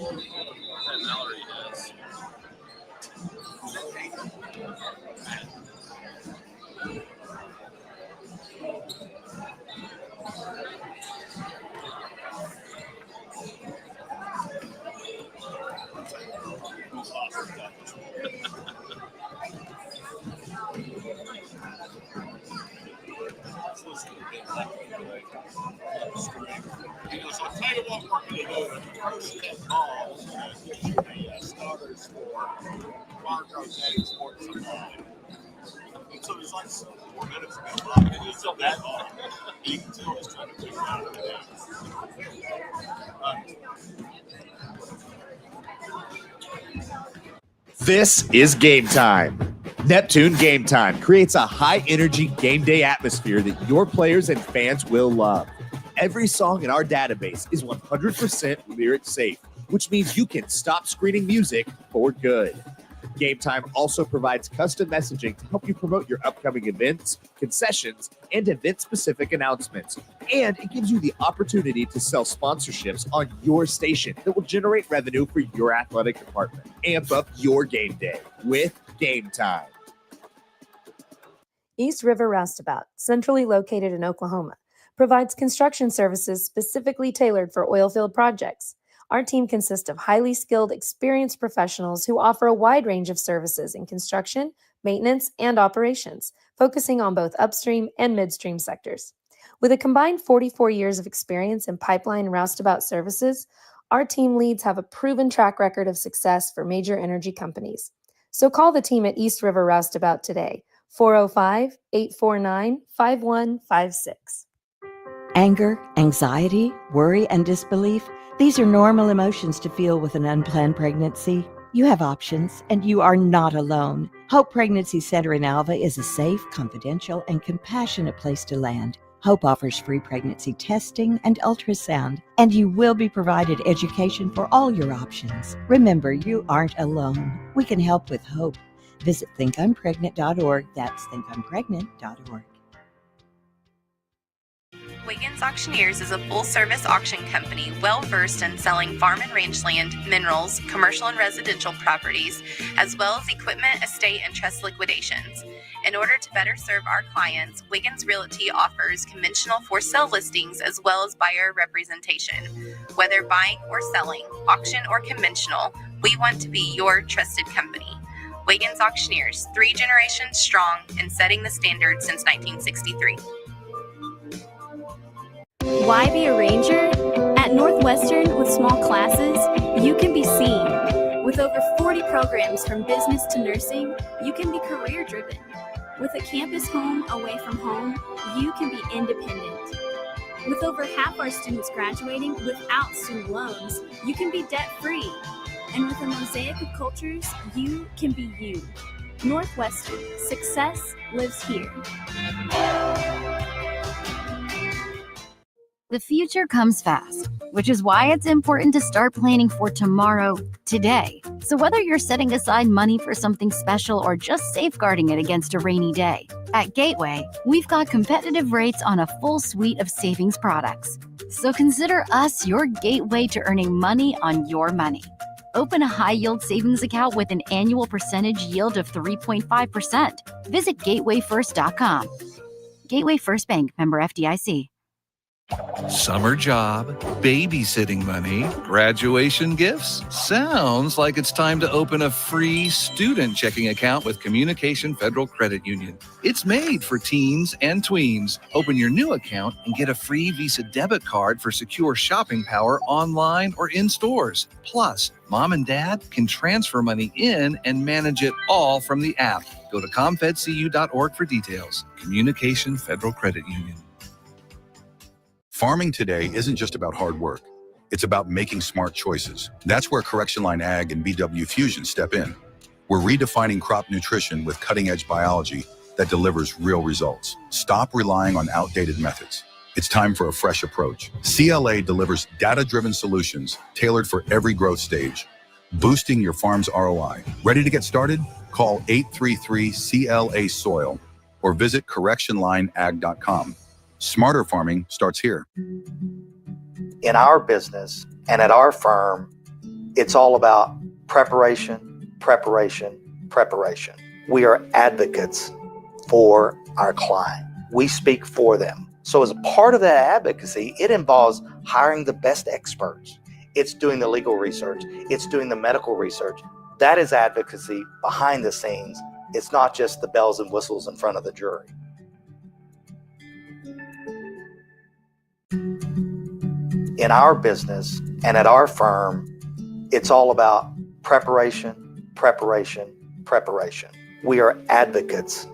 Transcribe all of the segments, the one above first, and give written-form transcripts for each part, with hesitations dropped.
Mallory has. So I'll tell you what we're going to do. The first 10 calls, gives you the starters for Fargo Day Sports Supply. And so there's like 4 minutes ago. And it's still that long. You can tell it's trying to figure out the This is Game Time. Neptune Game Time creates a high-energy game day atmosphere that your players and fans will love. Every song in our database is 100% lyric safe, which means you can stop screening music for good. Game Time also provides custom messaging to help you promote your upcoming events, concessions, and event-specific announcements. And it gives you the opportunity to sell sponsorships on your station that will generate revenue for your athletic department. Amp up your game day with Game Time. East River Roustabout, centrally located in Oklahoma, provides construction services specifically tailored for oilfield projects. Our team consists of highly skilled, experienced professionals who offer a wide range of services in construction, maintenance, and operations, focusing on both upstream and midstream sectors. With a combined 44 years of experience in pipeline and roustabout services, our team leads have a proven track record of success for major energy companies. So call the team at East River Roustabout today, 405-849-5156. Anger, anxiety, worry, and disbelief, these are normal emotions to feel with an unplanned pregnancy. You have options, and you are not alone. Hope Pregnancy Center in Alva is a safe, confidential, and compassionate place to land. Hope offers free pregnancy testing and ultrasound, and you will be provided education for all your options. Remember, you aren't alone. We can help with hope. Visit thinkimpregnant.org. That's thinkimpregnant.org. Wiggins Auctioneers is a full-service auction company well-versed in selling farm and range land, minerals, commercial and residential properties, as well as equipment, estate, and trust liquidations. In order to better serve our clients, Wiggins Realty offers conventional for-sale listings as well as buyer representation. Whether buying or selling, auction or conventional, we want to be your trusted company. Wiggins Auctioneers, 3 generations strong and setting the standard since 1963. Why be a ranger? At Northwestern, with small classes, you can be seen. With over 40 programs from business to nursing, you can be career-driven. With a campus home away from home, you can be independent. With over half our students graduating without student loans, you can be debt-free. And with a mosaic of cultures, you can be you. Northwestern, success lives here. The future comes fast, which is why it's important to start planning for tomorrow, today. So whether you're setting aside money for something special or just safeguarding it against a rainy day, at Gateway, we've got competitive rates on a full suite of savings products. So consider us your gateway to earning money on your money. Open a high-yield savings account with an annual percentage yield of 3.5%. Visit gatewayfirst.com. Gateway First Bank, member FDIC. Summer job, babysitting money, graduation gifts. Sounds like it's time to open a free student checking account with Communication Federal Credit Union. It's made for teens and tweens. Open your new account and get a free Visa debit card for secure shopping power online or in stores. Plus, mom and dad can transfer money in and manage it all from the app. Go to comfedcu.org for details. Communication Federal Credit Union. Farming today isn't just about hard work. It's about making smart choices. That's where Correction Line Ag and BW Fusion step in. We're redefining crop nutrition with cutting-edge biology that delivers real results. Stop relying on outdated methods. It's time for a fresh approach. CLA delivers data-driven solutions tailored for every growth stage, boosting your farm's ROI. Ready to get started? Call 833-CLA-SOIL or visit correctionlineag.com. Smarter farming starts here. In our business and at our firm, It's all about preparation, preparation, preparation. We are advocates for our client. We speak for them. So as a part of that advocacy, it involves hiring the best experts. It's doing the legal research. It's doing the medical research. That is advocacy behind the scenes. It's not just the bells and whistles in front of the jury. In our business and at our firm, it's all about preparation, preparation, preparation. We are advocates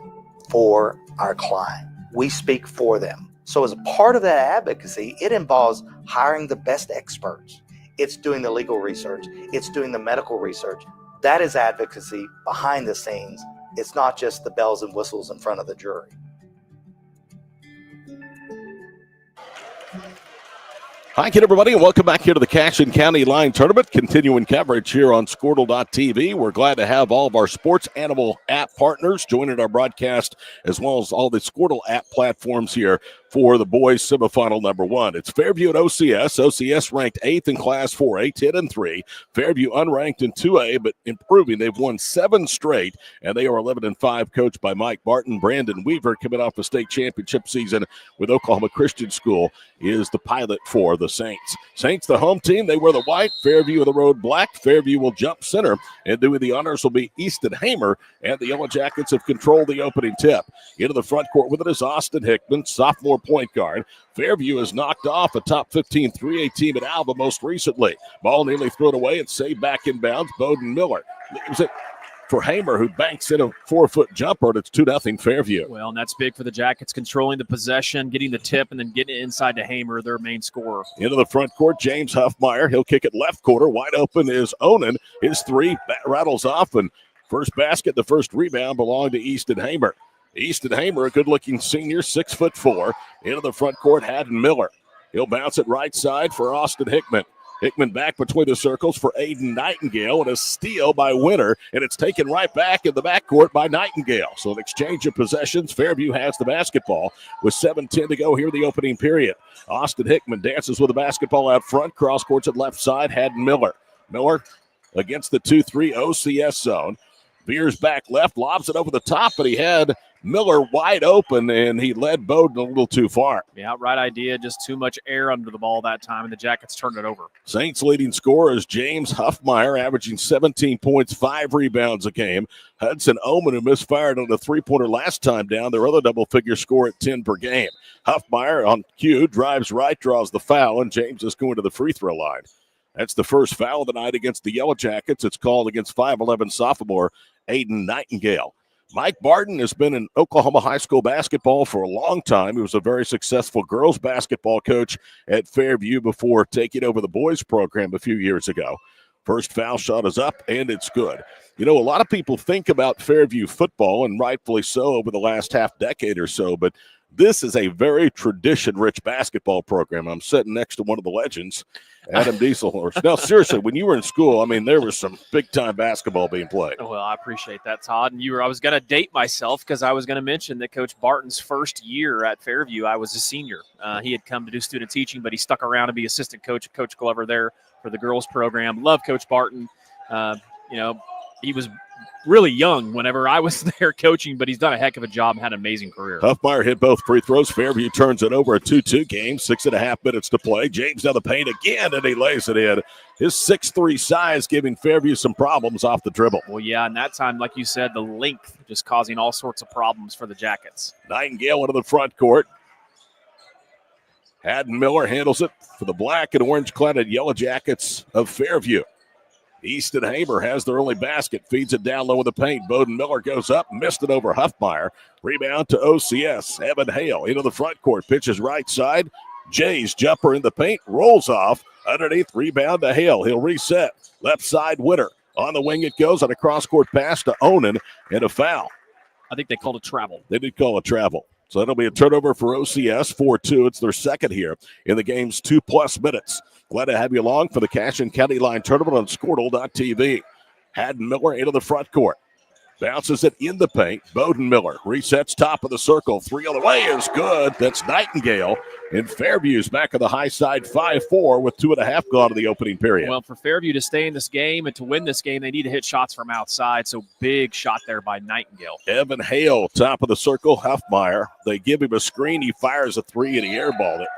for our client. We speak for them. So as a part of that advocacy, it involves hiring the best experts. It's doing the legal research. It's doing the medical research. That is advocacy behind the scenes. It's not just the bells and whistles in front of the jury. Hi again, everybody, and welcome back here to the Cashin County Line Tournament. Continuing coverage here on Squirtle.tv. We're glad to have all of our sports animal app partners joining our broadcast, as well as all the Squirtle app platforms here for the boys semifinal number 1. It's Fairview and OCS. OCS ranked 8th in Class 4A, 10-3. Fairview unranked in 2A, but improving. They've won 7 straight, and they are 11-5, coached by Mike Barton. Brandon Weaver, coming off the state championship season with Oklahoma Christian School, is the pilot for the Saints. Saints, the home team, they wear the white. Fairview of the road black. Fairview will jump center, and doing the honors will be Easton Hamer, and the Yellow Jackets have controlled the opening tip. Into the front court with it is Austin Hickman, sophomore point guard. Fairview has knocked off a top 15 3A team at Alva most recently. Ball nearly thrown away and saved back in bounds. Bowden Miller leaves it for Hamer, who banks in a 4-foot jumper, and it's 2-0 Fairview. Well, and that's big for the Jackets, controlling the possession, getting the tip, and then getting it inside to Hamer, their main scorer. Into the front court, James Huffmeyer. He'll kick it left corner. Wide open is Onan. His three rattles off, and first basket, the first rebound belonged to Easton Hamer. Easton Hamer, a good-looking senior, 6'4". Into the front court, Haddon Miller. He'll bounce it right side for Austin Hickman. Hickman back between the circles for Aiden Nightingale, and a steal by Winter, and it's taken right back in the backcourt by Nightingale. So an exchange of possessions. Fairview has the basketball with 7:10 to go here in the opening period. Austin Hickman dances with the basketball out front. Cross courts at left side, Haddon Miller. Miller against the 2-3 OCS zone. Veers back left, lobs it over the top, but he had Miller wide open, and he led Bowden a little too far. Yeah, right idea, just too much air under the ball that time, and the Jackets turned it over. Saints leading scorer is James Huffmeyer, averaging 17 points, 5 rebounds a game. Hudson Oman, who misfired on the three-pointer last time down, their other double-figure score at 10 per game. Huffmeyer on cue, drives right, draws the foul, and James is going to the free throw line. That's the first foul of the night against the Yellow Jackets. It's called against 5'11" sophomore Aiden Nightingale. Mike Barton has been in Oklahoma high school basketball for a long time. He was a very successful girls basketball coach at Fairview before taking over the boys program a few years ago. First foul shot is up, and it's good. You know, a lot of people think about Fairview football, and rightfully so, over the last half decade or so, but this is a very tradition-rich basketball program. I'm sitting next to one of the legends, Adam Dieselhorst. Now, seriously, when you were in school, I mean, there was some big-time basketball being played. Well, I appreciate that, Todd. And I was going to date myself because I was going to mention that Coach Barton's first year at Fairview, I was a senior. He had come to do student teaching, but he stuck around to be assistant coach, Coach Glover there for the girls program. Love Coach Barton. He was really young whenever I was there coaching, but he's done a heck of a job and had an amazing career. Huffmeyer hit both free throws. Fairview turns it over, a 2-2 game, 6.5 minutes to play. James down the paint again, and he lays it in. His 6'3" size giving Fairview some problems off the dribble. Well, yeah, and that time, like you said, the length just causing all sorts of problems for the Jackets. Nightingale into the front court. Haddon Miller handles it for the black and orange-cladded Yellow Jackets of Fairview. Easton Hamer has their only basket, feeds it down low in the paint. Bowden Miller goes up, missed it over Huffmeyer. Rebound to OCS. Evan Hale into the front court, pitches right side. Jay's jumper in the paint, rolls off. Underneath, rebound to Hale. He'll reset. Left side, Winter. On the wing it goes on a cross-court pass to Onan, and a foul. I think they called a travel. They did call a travel. So that'll be a turnover for OCS, 4-2. It's their second here in the game's 2+ minutes. Glad to have you along for the Cashin County Line Tournament on Squirtle.tv. Haddon Miller into the front court. Bounces it in the paint. Bowden Miller resets top of the circle. Three on the way is good. That's Nightingale. And Fairview's back on the high side, 5-4 with 2.5 gone in the opening period. Well, for Fairview to stay in this game and to win this game, they need to hit shots from outside. So big shot there by Nightingale. Evan Hale, top of the circle. Huffmeyer. They give him a screen. He fires a three and he airballed it.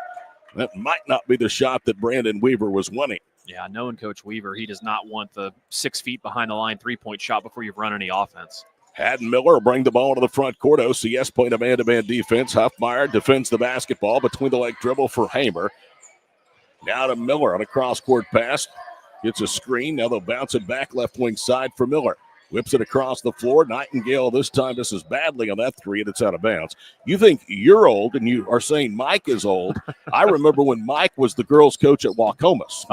That might not be the shot that Brandon Weaver was wanting. Yeah, knowing Coach Weaver, he does not want the 6 feet behind the line three-point shot before you've run any offense. Haddon Miller will bring the ball to the front court. OCS playing a man-to-man defense. Huffmeyer defends the basketball. Between the leg dribble for Hamer. Now to Miller on a cross-court pass. Gets a screen. Now they'll bounce it back left wing side for Miller. Whips it across the floor. Nightingale this time misses badly on that three, and it's out of bounds. You think you're old, and you are saying Mike is old. I remember when Mike was the girls' coach at Waukomis.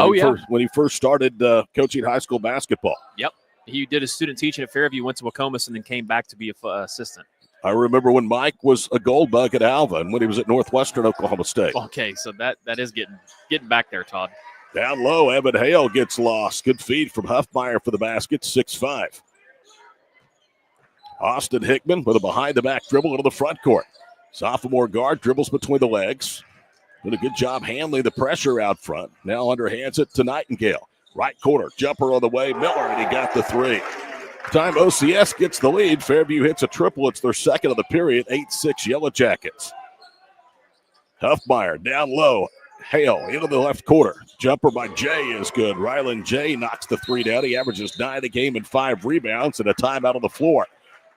When he first started coaching high school basketball. Yep. He did his student teaching at Fairview, went to Waukomis, and then came back to be an assistant. I remember when Mike was a gold bug at Alva and when he was at Northwestern Oklahoma State. Okay, so that is getting back there, Todd. Down low, Evan Hale gets lost. Good feed from Huffmeyer for the basket, 6-5. Austin Hickman with a behind-the-back dribble into the front court. Sophomore guard dribbles between the legs. Did a good job handling the pressure out front. Now underhands it to Nightingale. Right corner, jumper on the way, Miller, and he got the three. Time OCS gets the lead. Fairview hits a triple. It's their second of the period, 8-6 Yellow Jackets. Huffmeyer down low. Hale into the left corner. Jumper by Jay is good. Rylan Jay knocks the three down. He averages 9 a game and 5 rebounds and a timeout on the floor.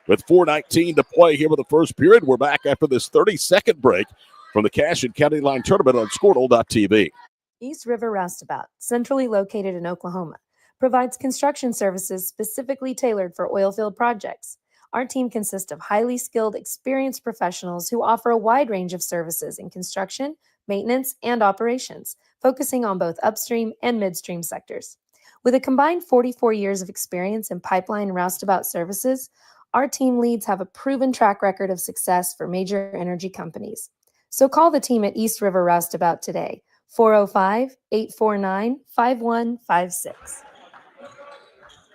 With 4:19 to play here with the first period, we're back after this 30-second break from the Cash and County Line Tournament on Squirtle.tv. East River Roustabout, centrally located in Oklahoma, provides construction services specifically tailored for oilfield projects. Our team consists of highly skilled, experienced professionals who offer a wide range of services in construction, maintenance, and operations, focusing on both upstream and midstream sectors. With a combined 44 years of experience in pipeline and roustabout services, our team leads have a proven track record of success for major energy companies. So call the team at East River Roustabout today, 405-849-5156.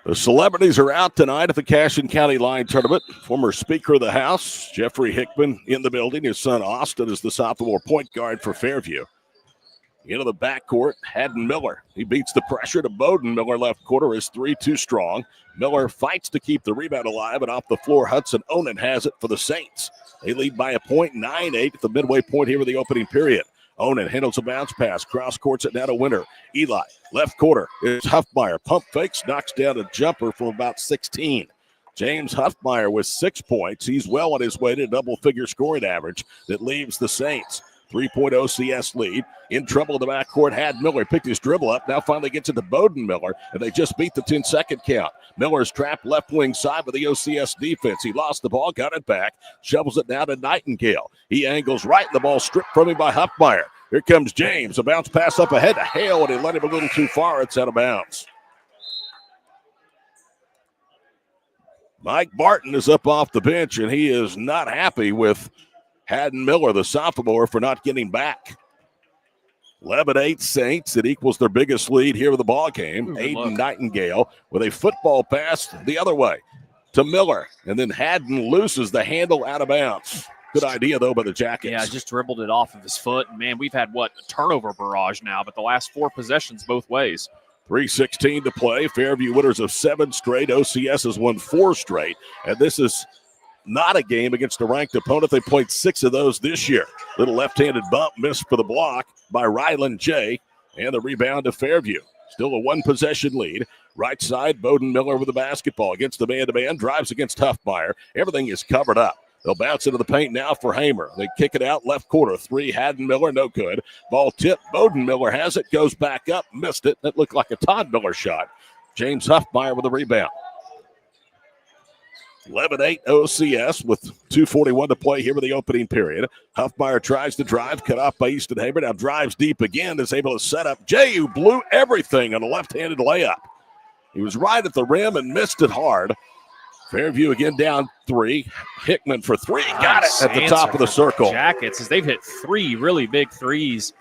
The celebrities are out tonight at the Cash and County Line Tournament. Former Speaker of the House, Jeffrey Hickman, in the building. His son, Austin, is the sophomore point guard for Fairview. Into the backcourt, Haddon Miller. He beats the pressure to Bowden. Miller left quarter is 3 too strong. Miller fights to keep the rebound alive, and off the floor, Hudson Onan has it for the Saints. They lead by a point, 9-8 at the midway point here in the opening period. Onan handles a bounce pass, cross courts it now to Winter. Eli, left quarter, is Huffmeyer. Pump fakes, knocks down a jumper from about 16. James Huffmeyer with 6 points. He's well on his way to a double-figure scoring average that leaves the Saints. 3-point OCS lead. In trouble in the backcourt, had Miller picked his dribble up. Now finally gets it to Bowden Miller, and they just beat the 10-second count. Miller's trapped left wing side with the OCS defense. He lost the ball, got it back, shovels it down to Nightingale. He angles right, and the ball stripped from him by Huffmeyer. Here comes James. A bounce pass up ahead to Hale, and he let him a little too far. It's out of bounds. Mike Barton is up off the bench, and he is not happy with Haddon Miller, the sophomore, for not getting back. 11-8 Saints. It equals their biggest lead here in the ball game. Aiden Nightingale with a football pass the other way to Miller. And then Haddon loses the handle out of bounds. Good idea, though, by the Jackets. Yeah, just dribbled it off of his foot. Man, we've had, a turnover barrage now, but the last 4 possessions both ways. 3:16 to play. Fairview winners of 7 straight. OCS has won 4 straight. And this is not a game against a ranked opponent. They played 6 of those this year. Little left-handed bump missed for the block by Rylan Jay, and the rebound to Fairview. Still a 1-possession lead. Right side, Bowden Miller with the basketball against the man-to-man, drives against Huffmeyer. Everything is covered up. They'll bounce into the paint now for Hamer. They kick it out left corner. 3, Haddon Miller, no good. Ball tipped. Bowden Miller has it, goes back up, missed it. That looked like a Todd Miller shot. James Huffmeyer with the rebound. 11-8 OCS with 2:41 to play here in the opening period. Huffmeyer tries to drive, cut off by Easton Haber. Now drives deep again, is able to set up Jay, who blew everything on a left-handed layup. He was right at the rim and missed it hard. Fairview again down 3. Hickman for 3. Got it at the top of the circle. Jackets, as they've hit 3 really big threes,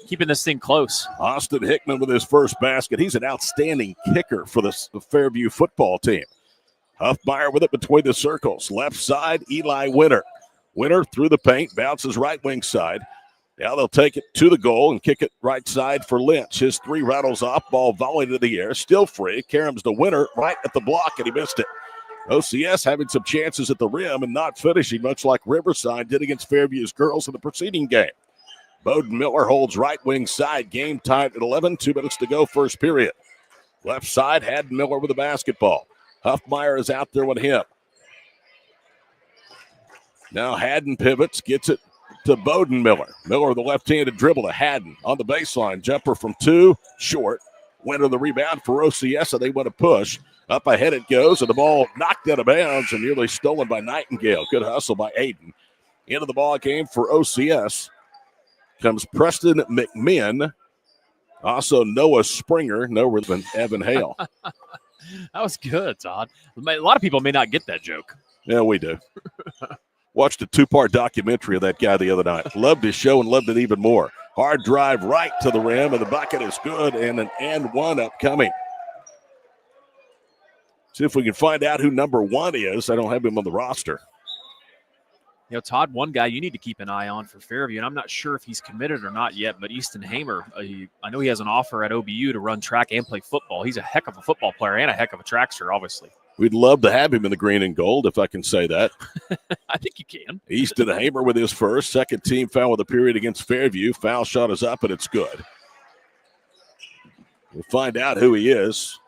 keeping this thing close. Austin Hickman with his first basket. He's an outstanding kicker for the Fairview football team. Huffmeyer with it between the circles. Left side, Eli Winter. Winter through the paint, bounces right wing side. Now they'll take it to the goal and kick it right side for Lynch. His three rattles off, ball volleyed into the air, still free. Karam's the winner right at the block, and he missed it. OCS having some chances at the rim and not finishing, much like Riverside did against Fairview's girls in the preceding game. Bowden Miller holds right wing side. Game time at 11, 2 minutes to go, first period. Left side, Haddon Miller with the basketball. Huffmeyer is out there with him. Now Haddon pivots, gets it to Bowden Miller. Miller with the left-handed dribble to Haddon on the baseline. Jumper from two, short. Winner the rebound for OCS, and they want to push. Up ahead it goes, and the ball knocked out of bounds and nearly stolen by Nightingale. Good hustle by Aiden. Into the ball game for OCS comes Preston McMinn. Also Noah Springer, no than Evan Hale. That was good, Todd. A lot of people may not get that joke. Yeah, we do. Watched a two-part documentary of that guy the other night. Loved his show and loved it even more. Hard drive right to the rim, and the bucket is good, and an and one upcoming. See if we can find out who number one is. I don't have him on the roster. You know, Todd, one guy you need to keep an eye on for Fairview, and I'm not sure if he's committed or not yet, but Easton Hamer, I know he has an offer at OBU to run track and play football. He's a heck of a football player and a heck of a trackster, obviously. We'd love to have him in the green and gold, if I can say that. I think you can. Easton Hamer with his first. Second team foul of the period against Fairview. Foul shot is up, and it's good. We'll find out who he is.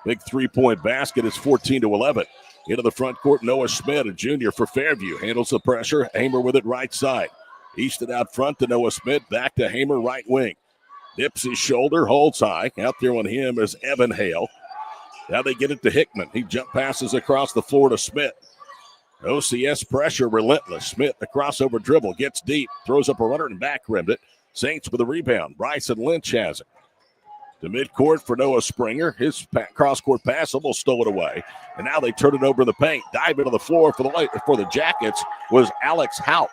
Big three-point basket is 14-11. Into the front court, Noah Schmidt, a junior for Fairview. Handles the pressure. Hamer with it right side. Easton out front to Noah Schmidt. Back to Hamer, right wing. Dips his shoulder, holds high. Out there on him is Evan Hale. Now they get it to Hickman. He jump passes across the floor to Schmidt. OCS pressure relentless. Schmidt, the crossover dribble, gets deep. Throws up a runner and back rimmed it. Saints with a rebound. Bryson Lynch has it. To midcourt for Noah Springer. His cross-court pass almost stole it away. And now they turn it over in the paint. Dive into the floor for the Jackets was Alex Hauk.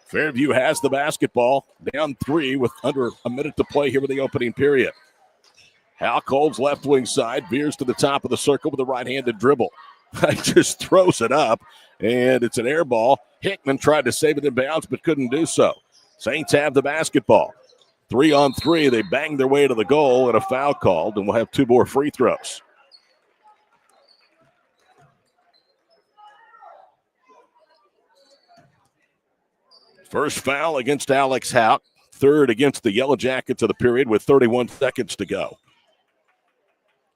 Fairview has the basketball. Down three with under a minute to play here in the opening period. Hauk holds left wing side. Veers to the top of the circle with a right-handed dribble. He just throws it up, and it's an air ball. Hickman tried to save it in bounds but couldn't do so. Saints have the basketball. 3-on-3, they bang their way to the goal and a foul called, and we'll have two more free throws. First foul against Alex Hauk, third against the Yellow Jackets of the period with 31 seconds to go.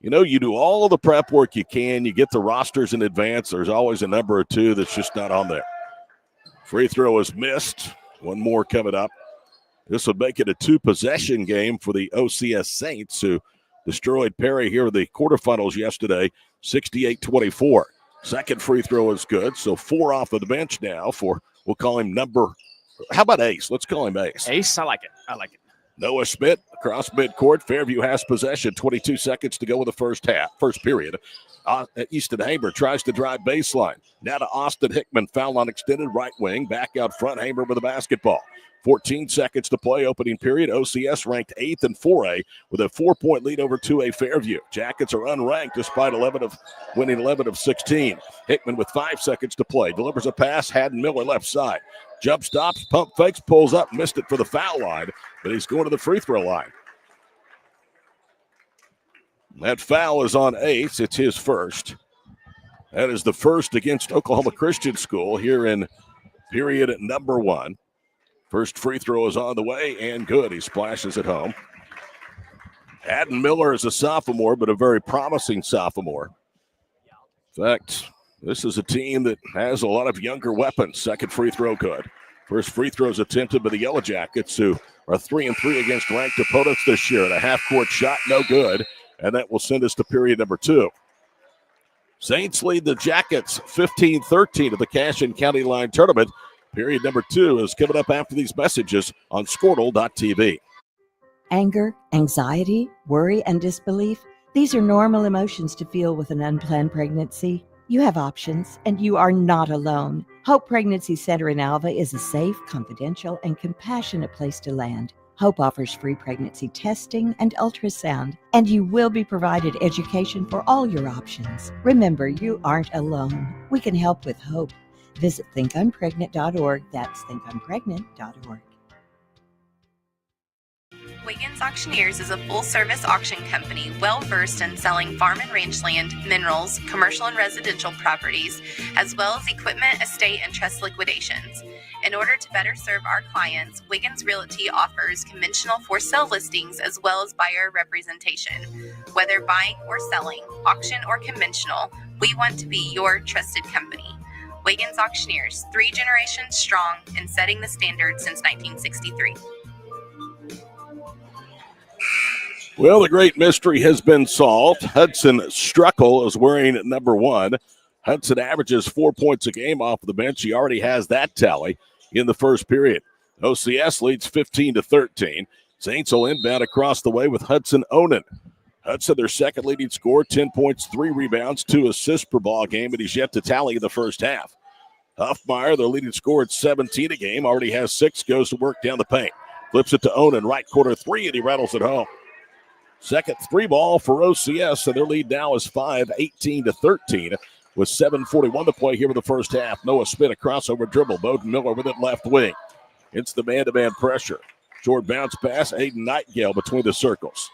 You know, you do all of the prep work you can. You get the rosters in advance. There's always a number or two that's just not on there. Free throw is missed. One more coming up. This would make it a two-possession game for the OCS Saints, who destroyed Perry here in the quarterfinals yesterday, 68-24. Second free throw is good, so four off of the bench now for, we'll call him how about Ace? Let's call him Ace. Ace, I like it. Noah Schmidt across midcourt. Fairview has possession. 22 seconds to go in the first period. Easton Hamer tries to drive baseline. Now to Austin Hickman. Foul on extended right wing. Back out front. Hamer with the basketball. 14 seconds to play, opening period. OCS ranked 8th in 4A with a 4-point lead over 2A Fairview. Jackets are unranked despite winning 11 of 16. Hickman with 5 seconds to play. Delivers a pass. Haddon Miller left side. Jump stops, pump fakes, pulls up, missed it for the foul line, but he's going to the free throw line. That foul is on Ace. It's his first. That is the first against Oklahoma Christian School here in period number 1. First free throw is on the way and good. He splashes it home. Haddon Miller is a sophomore, but a very promising sophomore. In fact, this is a team that has a lot of younger weapons. Second free throw good. First free throws attempted by the Yellow Jackets, who are 3-3 against ranked opponents this year. And a half-court shot, no good. And that will send us to period number 2. Saints lead the Jackets 15-13 at the Cashin County Line Tournament. Period number 2 is coming up after these messages on Squirtle.tv. Anger, anxiety, worry, and disbelief. These are normal emotions to feel with an unplanned pregnancy. You have options, and you are not alone. Hope Pregnancy Center in Alva is a safe, confidential, and compassionate place to land. Hope offers free pregnancy testing and ultrasound, and you will be provided education for all your options. Remember, you aren't alone. We can help with hope. Visit thinkunpregnant.org. That's thinkunpregnant.org. Wiggins Auctioneers is a full-service auction company well-versed in selling farm and rangeland, minerals, commercial and residential properties, as well as equipment, estate, and trust liquidations. In order to better serve our clients, Wiggins Realty offers conventional for-sale listings as well as buyer representation. Whether buying or selling, auction or conventional, we want to be your trusted company. Wiggins Auctioneers, 3 generations strong and setting the standard since 1963. Well, the great mystery has been solved. Hudson Struckle is wearing number 1. Hudson averages 4 points a game off of the bench. He already has that tally in the first period. OCS leads 15-13. Saints will inbound across the way with Hudson Onan. Hudson, their second leading scorer, 10 points, 3 rebounds, 2 assists per ball game, but he's yet to tally in the first half. Huffmeyer, their leading scorer at 17 a game, already has 6, goes to work down the paint. Flips it to Onan, right corner 3, and he rattles it home. Second 3 ball for OCS, and their lead now is 5, 18-13, with 7:41 to play here in the first half. Noah Smith, a crossover dribble. Bowden Miller with it left wing. It's the man-to-man pressure. Short bounce pass, Aiden Nightingale between the circles.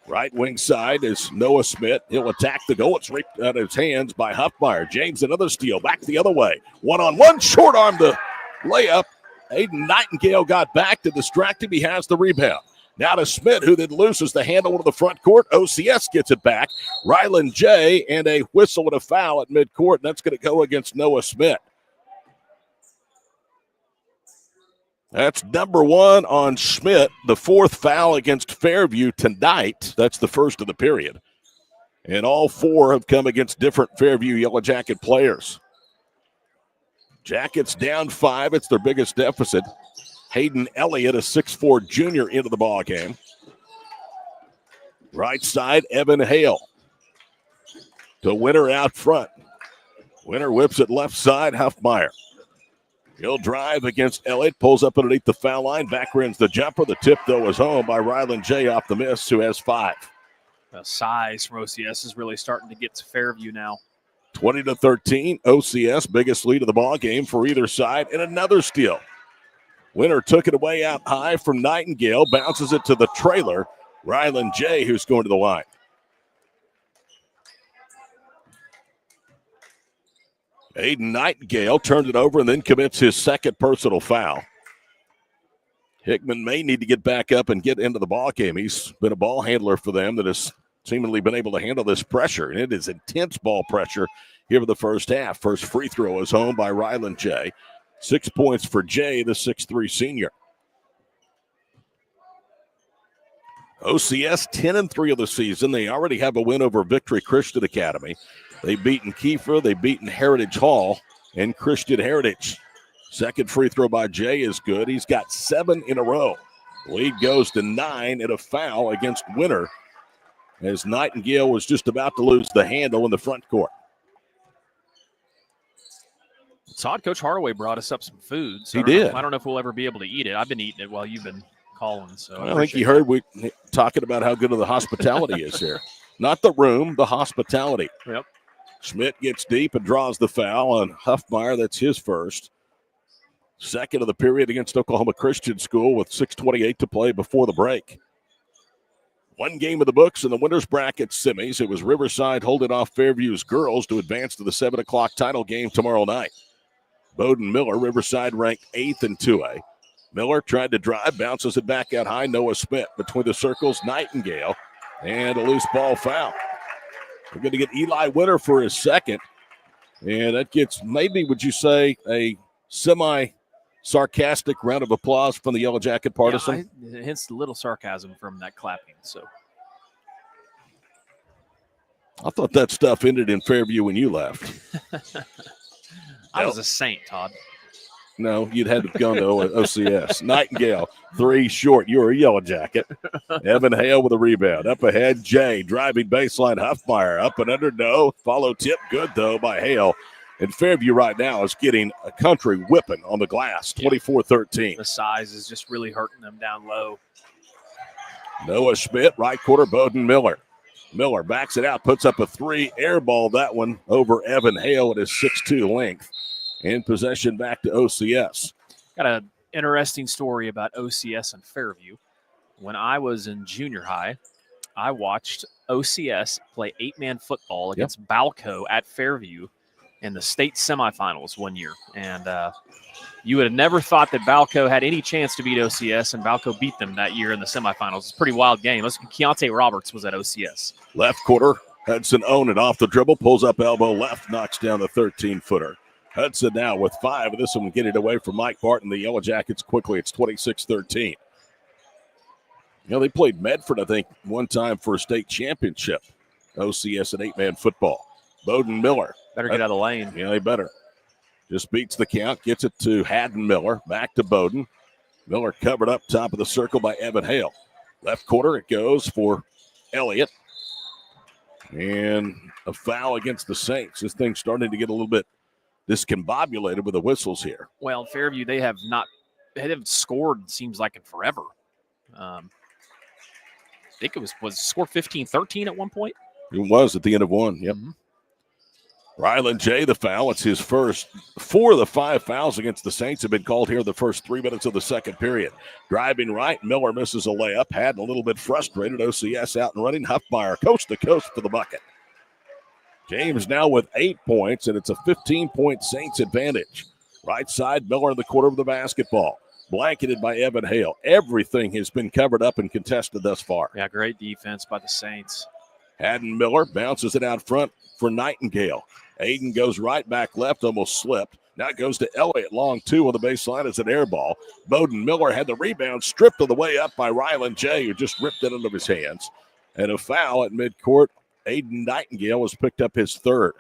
Right wing side is Noah Smith. He'll attack the goal. It's ripped out of his hands by Huffmeyer. James, another steal. Back the other way. One-on-one, short arm the layup. Aiden Nightingale got back to distract him. He has the rebound. Now to Smith, who then loses the handle into the front court. OCS gets it back. Ryland J. and a whistle and a foul at midcourt, and that's going to go against Noah Smith. That's number 1 on Schmidt, the 4th foul against Fairview tonight. That's the first of the period. And all 4 have come against different Fairview Yellow Jacket players. Jackets down 5. It's their biggest deficit. Hayden Elliott, a 6'4 junior, into the ball game. Right side, Evan Hale. To Winter out front. Winter whips it left side, Huffmeyer. He'll drive against Elliott, pulls up underneath the foul line, back rins the jumper. The tip, though, is home by Ryland J. off the miss, who has 5. The size from OCS is really starting to get to Fairview now. 20-13, OCS, biggest lead of the ball game for either side, and another steal. Winter took it away out high from Nightingale, bounces it to the trailer. Ryland J., who's going to the line. Aiden Nightingale turned it over and then commits his second personal foul. Hickman may need to get back up and get into the ball game. He's been a ball handler for them that has seemingly been able to handle this pressure, and it is intense ball pressure here in the first half. First free throw is home by Ryland J. 6 points for Jay, the 6'3 senior. OCS 10-3 of the season. They already have a win over Victory Christian Academy. They've beaten Kiefer, they've beaten Heritage Hall, and Christian Heritage. Second free throw by Jay is good. He's got 7 in a row. Lead goes to 9 and a foul against Winter as Nightingale was just about to lose the handle in the front court. It's odd. Coach Hardaway brought us up some food. So He did. I don't know if we'll ever be able to eat it. I've been eating it while you've been calling. So I think you heard we talking about how good of the hospitality is here. Not the room, the hospitality. Yep. Schmidt gets deep and draws the foul on Huffmeyer. That's his first. Second of the period against Oklahoma Christian School with 6:28 to play before the break. One game of the books in the winners bracket semis. It was Riverside holding off Fairview's girls to advance to the 7 o'clock title game tomorrow night. Bowden Miller, Riverside ranked 8th in 2A. Miller tried to drive, bounces it back out high. Noah Smith between the circles, Nightingale, and a loose ball foul. We're going to get Eli Winter for his second, and that gets maybe, would you say, a semi-sarcastic round of applause from the Yellow Jacket partisan? Yeah, hence a little sarcasm from that clapping. So I thought that stuff ended in Fairview when you left. I was a saint, Todd. No, you'd had to have gone to OCS. Nightingale, 3 short. You were a Yellow Jacket. Evan Hale with a rebound. Up ahead, Jay driving baseline. Huffmeyer up and under. No. Follow tip. Good, though, by Hale. And Fairview right now is getting a country whipping on the glass, 24-13. The size is just really hurting them down low. Noah Schmidt, right quarter, Bowden Miller. Miller backs it out, puts up a 3, airball that one over Evan Hale at his 6'2" length. In possession back to OCS. Got an interesting story about OCS and Fairview. When I was in junior high, I watched OCS play 8-man football against Balco at Fairview in the state semifinals one year. And you would have never thought that Balco had any chance to beat OCS, and Balco beat them that year in the semifinals. It's a pretty wild game. Keontae Roberts was at OCS. Left quarter, Hudson owned it off the dribble, pulls up elbow left, knocks down the 13-footer. Hudson now with 5. This one get it away from Mike Barton. The Yellow Jackets quickly. It's 26-13. They played Medford, I think, one time for a state championship. OCS and 8-man football. Bowden Miller. Better get out of the lane. Yeah, they better. Just beats the count, gets it to Haddon Miller. Back to Bowden. Miller covered up top of the circle by Evan Hale. Left quarter, it goes for Elliott. And a foul against the Saints. This thing's starting to get a little bit discombobulated with the whistles here. Well, Fairview, they haven't scored, seems like, in forever. I think it was score 15-13 at one point? It was at the end of one, yep. Mm-hmm. Rylan J, the foul. It's his first. 4 of the 5 fouls against the Saints have been called here in the first 3 minutes of the second period. Driving right, Miller misses a layup. Haddon a little bit frustrated. OCS out and running. Huffmeyer coast to coast for the bucket. James now with 8 points, and it's a 15-point Saints advantage. Right side, Miller in the corner of the basketball. Blanketed by Evan Hale. Everything has been covered up and contested thus far. Yeah, great defense by the Saints. Haddon Miller bounces it out front for Nightingale. Aiden goes right back left, almost slipped. Now it goes to Elliott, long 2 on the baseline as an air ball. Bowden Miller had the rebound stripped on the way up by Rylan J, who just ripped it out of his hands. And a foul at midcourt. Aiden Nightingale has picked up his 3rd.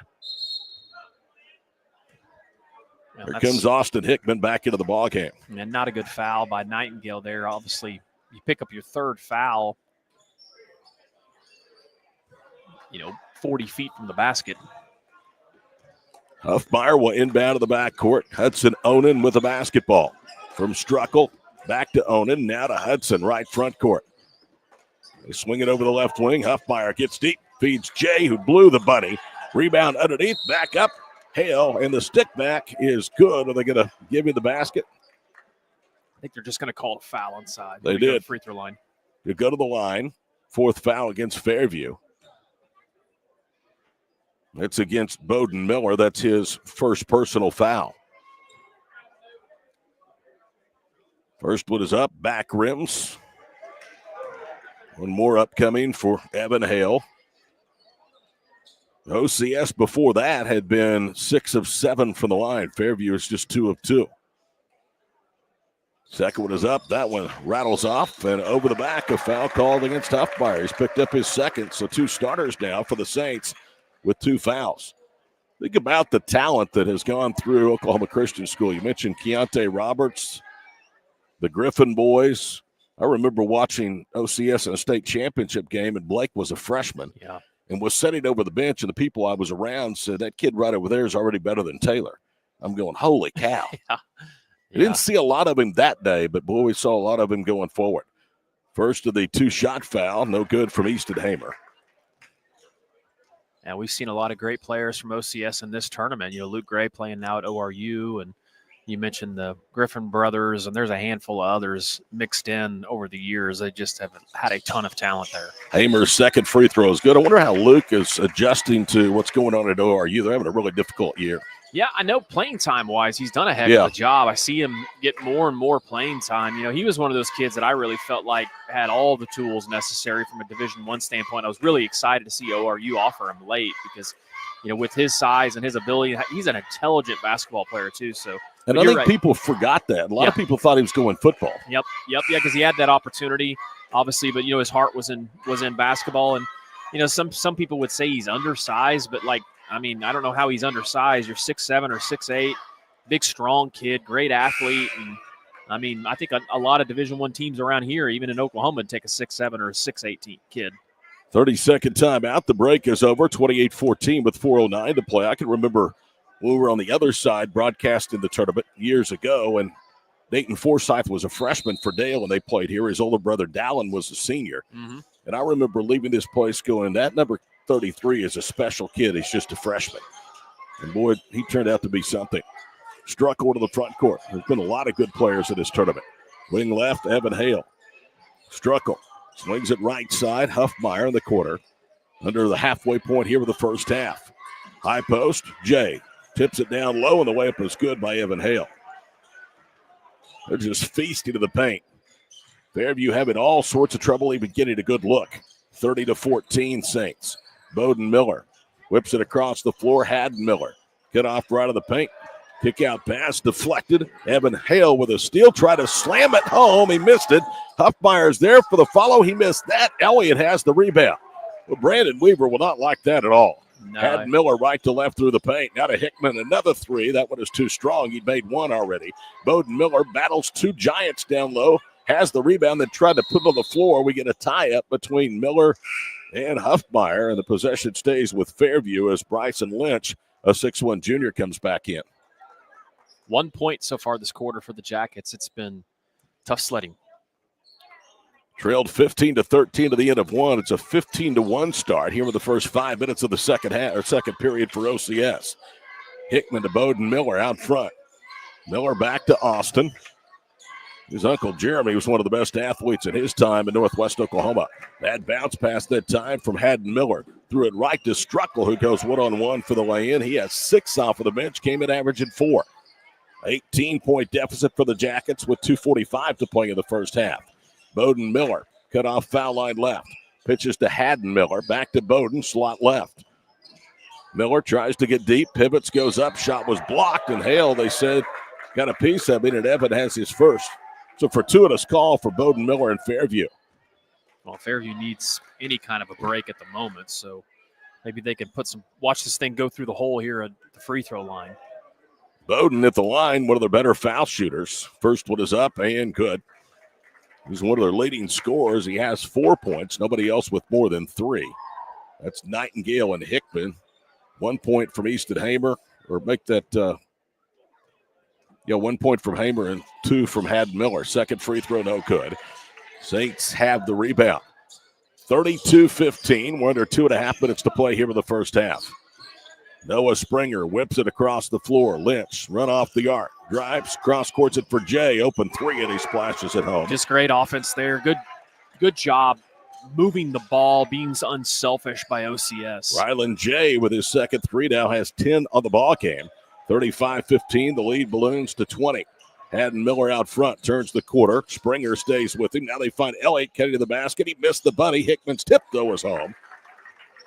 Well, Here comes Austin Hickman back into the ballgame. And not a good foul by Nightingale there. Obviously, you pick up your 3rd foul, 40 feet from the basket. Huffmeyer will inbound to the backcourt. Hudson Onan with the basketball. From Struckle, back to Onan, now to Hudson, right front court. They swing it over the left wing. Huffmeyer gets deep, feeds Jay, who blew the bunny. Rebound underneath, back up. Hale, and the stick back is good. Are they going to give you the basket? I think they're just going to call a foul inside. They did. Free throw line. You go to the line. 4th foul against Fairview. It's against Bowden Miller. That's his first personal foul. First one is up, back rims. One more upcoming for Evan Hale. OCS before that had been 6 of 7 from the line. Fairview is just 2 of 2. Second one is up. That one rattles off, and over the back, a foul called against Huffmeyer. He's picked up his 2nd, so 2 starters now for the Saints with 2 fouls. Think about the talent that has gone through Oklahoma Christian School. You mentioned Keontae Roberts, the Griffin boys. I remember watching OCS in a state championship game, and Blake was a freshman. Yeah. And was sitting over the bench, and the people I was around said, that kid right over there is already better than Taylor. I'm going, holy cow. Yeah. I didn't see a lot of him that day, but boy, we saw a lot of him going forward. First of the 2-shot foul, no good from Easton Hamer. And we've seen a lot of great players from OCS in this tournament. Luke Gray playing now at ORU, and you mentioned the Griffin brothers, and there's a handful of others mixed in over the years. They just have had a ton of talent there. Hamer's 2nd free throw is good. I wonder how Luke is adjusting to what's going on at ORU. They're having a really difficult year. Yeah, I know playing time-wise, he's done a heck of a job. I see him get more and more playing time. He was one of those kids that I really felt like had all the tools necessary from a Division I standpoint. I was really excited to see ORU offer him late because, with his size and his ability, he's an intelligent basketball player too. So, and I think people forgot that. A lot of people thought he was going football. Yep, because he had that opportunity, obviously, but his heart was in basketball, and some people would say he's undersized, but I don't know how he's undersized. You're 6'7" or 6'8", big, strong kid, great athlete. And I think a lot of Division I teams around here, even in Oklahoma, would take a 6'7" or a 6'8" kid. 30-second timeout. The break is over. 28-14 with 4:09 to play. I can remember We were on the other side broadcasting the tournament years ago, and Dayton Forsyth was a freshman for Dale when they played here. His older brother, Dallin, was a senior. Mm-hmm. And I remember leaving this place going, that number 33 is a special kid. He's just a freshman. And, boy, he turned out to be something. Struck to the front court. There's been a lot of good players in this tournament. Wing left, Evan Hale. Struckle swings it right side. Huffmeyer in the corner. Under the halfway point here with the first half. High post, Jay. Tips it down low, and the layup is good by Evan Hale. They're just feasting to the paint. Fairview having all sorts of trouble even getting a good look. 30-14 Saints. Bowden Miller whips it across the floor. Haddon Miller get off right of the paint. Kick out pass deflected. Evan Hale with a steal. Try to slam it home. He missed it. Huffmeyer's there for the follow. He missed that. Elliott has the rebound. Well, Brandon Weaver will not like that at all. No. Haddon Miller right to left through the paint. Now to Hickman, another three. That one is too strong. He made one already. Bowden Miller battles two Giants down low. Has the rebound, then tried to put it on the floor. We get a tie-up between Miller and Huffmeyer, and the possession stays with Fairview as Bryson Lynch, a 6'1 junior, comes back in. 1 point so far this quarter for the Jackets. It's been tough sledding. Trailed 15-13 to the end of one. It's a 15-1 start here with the first 5 minutes of the second period for OCS. Hickman to Bowden Miller out front. Miller back to Austin. His uncle Jeremy was one of the best athletes at his time in Northwest Oklahoma. That bounce pass that time from Haddon Miller. Threw it right to Struckle, who goes one-on-one for the lay-in. He has 6 off of the bench, came in averaging 4. 18-point deficit for the Jackets with 2:45 to play in the first half. Bowden Miller cut off foul line left. Pitches to Haddon Miller. Back to Bowden, slot left. Miller tries to get deep. Pivots, goes up. Shot was blocked. And Hale, they said, got a piece of it. And Evan has his first. So fortuitous call for Bowden Miller and Fairview. Well, Fairview needs any kind of a break at the moment. So maybe they can watch this thing go through the hole here at the free throw line. Bowden at the line, one of their better foul shooters. First one is up and good. He's one of their leading scorers. He has 4 points. Nobody else with more than 3. That's Nightingale and Hickman. 1 point from Easton Hamer, or make that, 1 point from Hamer and 2 from Haddon Miller. Second free throw, no good. Saints have the rebound. 32-15. We're under 2.5 minutes to play here in the first half. Noah Springer whips it across the floor. Lynch run off the arc. Drives, cross courts it for Jay. Open 3, and he splashes it home. Just great offense there. Good job moving the ball, being unselfish by OCS. Rylan Jay with his second 3 now has 10 on the ball game. 35-15. The lead balloons to 20. Haddon Miller out front turns the quarter. Springer stays with him. Now they find Elliott getting to the basket. He missed the bunny. Hickman's tip, though, is home.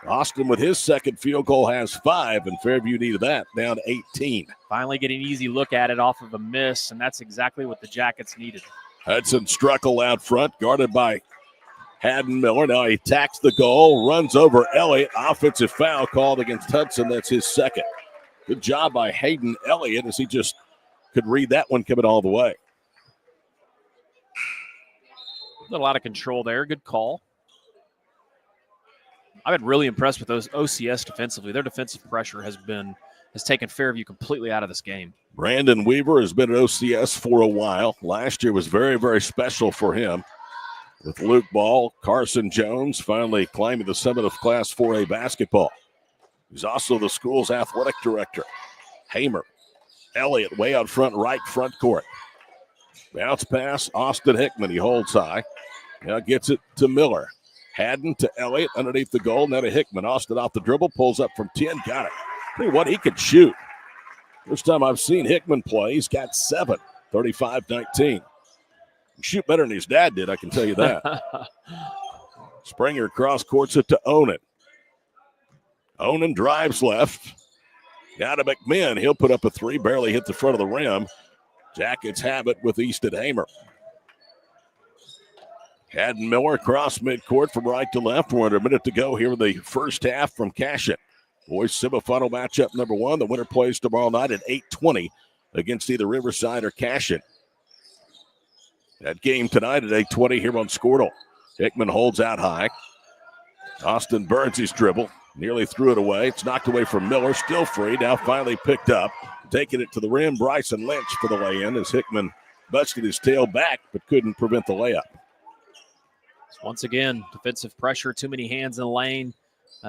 Austin with his second field goal has 5, and Fairview needed that, down to 18. Finally getting an easy look at it off of a miss, and that's exactly what the Jackets needed. Hudson Struckle out front, guarded by Haddon Miller. Now he attacks the goal, runs over Elliott. Offensive foul called against Hudson. That's his second. Good job by Hayden Elliott as he just could read that one coming all the way. A lot of control there. Good call. I've been really impressed with those OCS defensively. Their defensive pressure has taken Fairview completely out of this game. Brandon Weaver has been at OCS for a while. Last year was very, very special for him. With Luke Ball, Carson Jones finally climbing the summit of Class 4A basketball. He's also the school's athletic director. Hamer, Elliott way out front, right front court. Bounce pass, Austin Hickman. He holds high. Now gets it to Miller. Haddon to Elliott underneath the goal. Now to Hickman. Austin off the dribble. Pulls up from 10. Got it. Tell you what, he can shoot. First time I've seen Hickman play, he's got 7. 35-19. Shoot better than his dad did, I can tell you that. Springer cross courts it to Onan. Onan drives left. Got to McMinn. He'll put up a 3. Barely hit the front of the rim. Jackets have it with Easton Hamer. Haddon Miller across midcourt from right to left. We're under a minute to go here in the first half from Cashin. Boys semifinal matchup number 1. The winner plays tomorrow night at 8:20 against either Riverside or Cashin. That game tonight at 8:20 here on Squirtle. Hickman holds out high. Austin burns his dribble. Nearly threw it away. It's knocked away from Miller. Still free. Now finally picked up. Taking it to the rim. Bryson Lynch for the lay-in as Hickman busted his tail back but couldn't prevent the layup. Once again, defensive pressure, too many hands in the lane,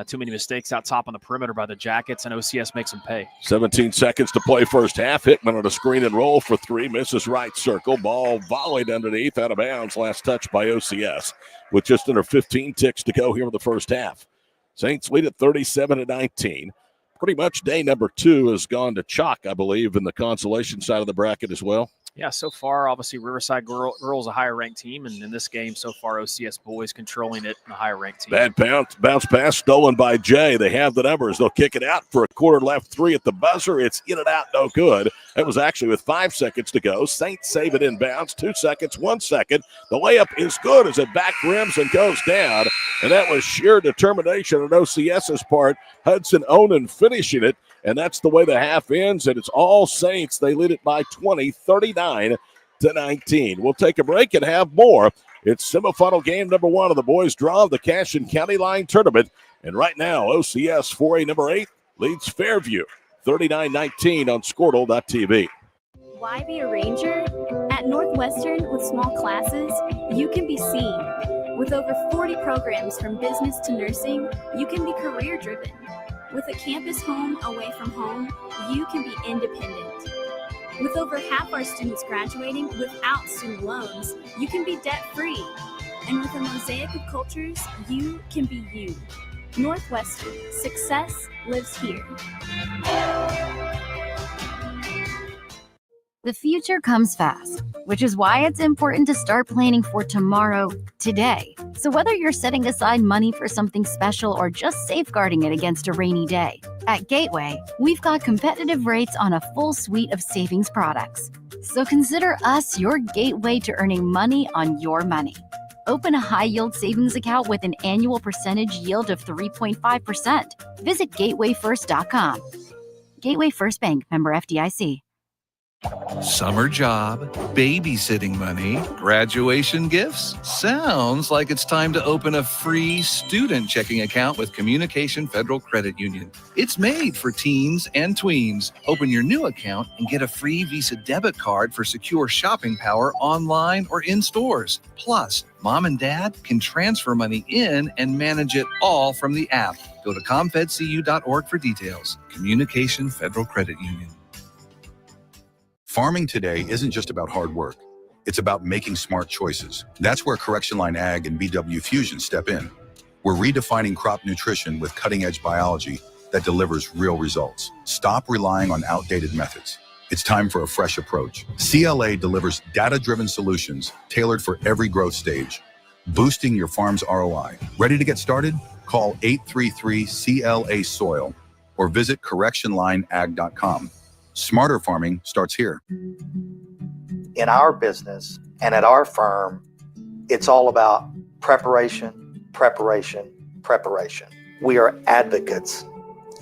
too many mistakes out top on the perimeter by the Jackets, and OCS makes them pay. 17 seconds to play first half. Hickman on a screen and roll for three. Misses right circle. Ball volleyed underneath, out of bounds. Last touch by OCS with just under 15 ticks to go here in the first half. Saints lead at 37-19. Pretty much day number 2 has gone to chalk, I believe, in the consolation side of the bracket as well. Yeah, so far, obviously, Riverside Girls a higher-ranked team, and in this game so far, OCS Boys controlling it, and a higher-ranked team. Bad bounce pass stolen by Jay. They have the numbers. They'll kick it out for a quarter left, 3 at the buzzer. It's in and out, no good. That was actually with 5 seconds to go. Saints save it in bounds, 2 seconds, 1 second. The layup is good as it back rims and goes down, and that was sheer determination on OCS's part. Hudson Onan finishing it. And that's the way the half ends, and it's all Saints. They lead it by 20, 39-19. We'll take a break and have more. It's semifinal game number 1 of the boys' draw of the Cashion County Line Tournament. And right now, OCS 4A number 8 leads Fairview 39-19 on Squirtle.tv. Why be a ranger? At Northwestern, with small classes, you can be seen. With over 40 programs from business to nursing, you can be career-driven. With a campus home away from home, you can be independent. With over half our students graduating without student loans, you can be debt-free. And with a mosaic of cultures, you can be you. Northwestern, success lives here. The future comes fast, which is why it's important to start planning for tomorrow, today. So whether you're setting aside money for something special or just safeguarding it against a rainy day, at Gateway, we've got competitive rates on a full suite of savings products. So consider us your gateway to earning money on your money. Open a high-yield savings account with an annual percentage yield of 3.5%. Visit gatewayfirst.com. Gateway First Bank, member FDIC. Summer job, babysitting money, graduation gifts. Sounds like it's time to open a free student checking account with Communication Federal Credit Union. It's made for teens and tweens. Open your new account and get a free Visa debit card for secure shopping power online or in stores. Plus, mom and dad can transfer money in and manage it all from the app. Go to comfedcu.org for details. Communication Federal Credit Union. Farming today isn't just about hard work. It's about making smart choices. That's where Correction Line Ag and BW Fusion step in. We're redefining crop nutrition with cutting-edge biology that delivers real results. Stop relying on outdated methods. It's time for a fresh approach. CLA delivers data-driven solutions tailored for every growth stage, boosting your farm's ROI. Ready to get started? Call 833-CLA-SOIL or visit correctionlineag.com. Smarter farming starts here. In our business and at our firm, it's all about preparation, preparation, preparation. We are advocates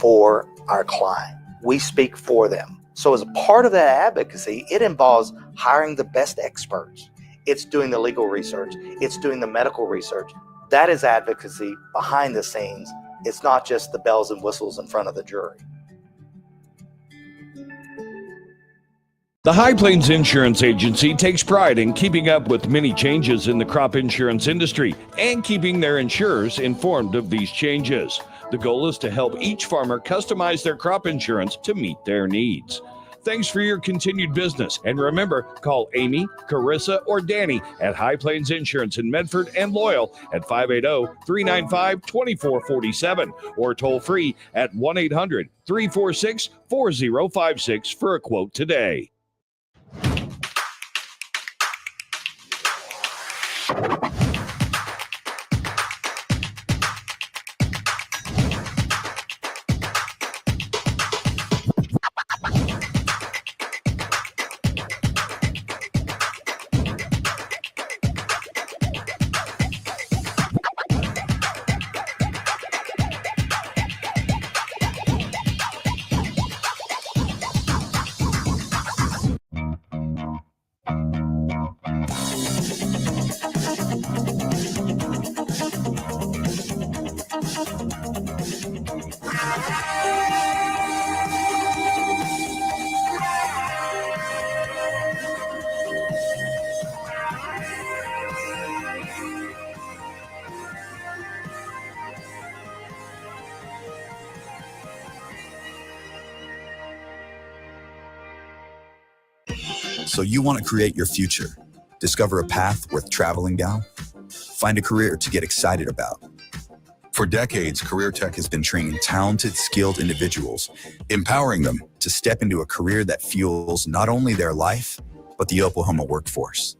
for our client. We speak for them. So as a part of that advocacy, it involves hiring the best experts. It's doing the legal research. It's doing the medical research. That is advocacy behind the scenes. It's not just the bells and whistles in front of the jury. The High Plains Insurance Agency takes pride in keeping up with many changes in the crop insurance industry and keeping their insurers informed of these changes. The goal is to help each farmer customize their crop insurance to meet their needs. Thanks for your continued business. And remember, call Amy, Carissa, or Danny at High Plains Insurance in Medford and Loyal at 580-395-2447 or toll free at 1-800-346-4056 for a quote today. So you want to create your future, discover a path worth traveling down, find a career to get excited about. For decades, Career Tech has been training talented, skilled individuals, empowering them to step into a career that fuels not only their life, but the Oklahoma workforce.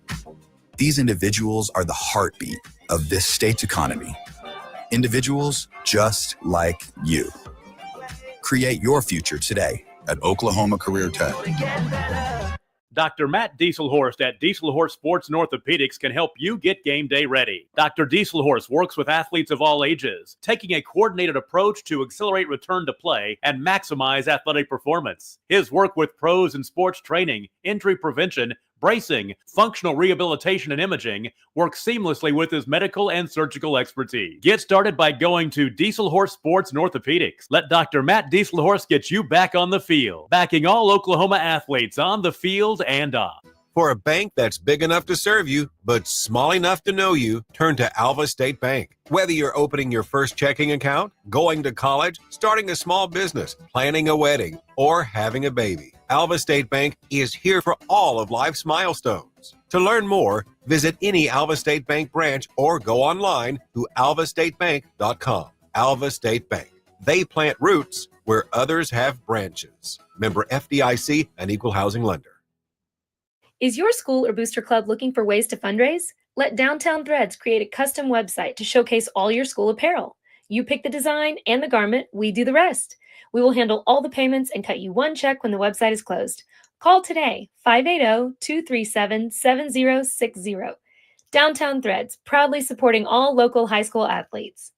These individuals are the heartbeat of this state's economy. Individuals just like you. Create your future today at Oklahoma Career Tech. Dr. Matt Dieselhorst at Dieselhorst Sports and Orthopedics can help you get game day ready. Dr. Dieselhorst works with athletes of all ages, taking a coordinated approach to accelerate return to play and maximize athletic performance. His work with pros in sports training, injury prevention, bracing, functional rehabilitation, and imaging works seamlessly with his medical and surgical expertise. Get started by going to Dieselhorst Sports and Orthopedics. Let Dr. Matt Dieselhorst get you back on the field, backing all Oklahoma athletes on the field and off. For a bank that's big enough to serve you, but small enough to know you, turn to Alva State Bank. Whether you're opening your first checking account, going to college, starting a small business, planning a wedding, or having a baby, Alva State Bank is here for all of life's milestones. To learn more, visit any Alva State Bank branch or go online to alvastatebank.com. Alva State Bank. They plant roots where others have branches. Member FDIC, an equal housing lender. Is your school or booster club looking for ways to fundraise? Let Downtown Threads create a custom website to showcase all your school apparel. You pick the design and the garment, we do the rest. We will handle all the payments and cut you one check when the website is closed. Call today, 580-237-7060. Downtown Threads, proudly supporting all local high school athletes.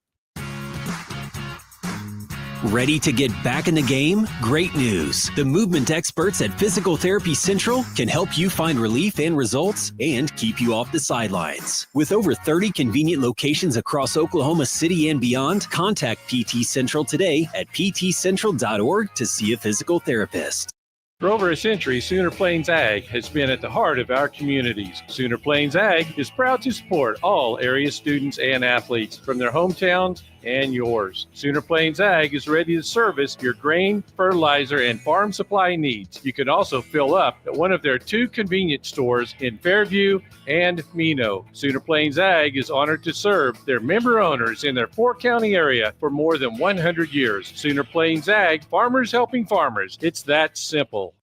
Ready to get back in the game? Great news. The movement experts at Physical Therapy Central can help you find relief and results and keep you off the sidelines. With over 30 convenient locations across Oklahoma City and beyond, contact PT Central today at ptcentral.org to see a physical therapist. For over a century, Sooner Plains Ag has been at the heart of our communities. Sooner Plains Ag is proud to support all area students and athletes from their hometowns and yours. Sooner Plains Ag is ready to service your grain, fertilizer, and farm supply needs. You can also fill up at one of their 2 convenience stores in Fairview and Mino. Sooner Plains Ag is honored to serve their member owners in their 4-county area for more than 100 years. Sooner Plains Ag, farmers helping farmers. It's that simple.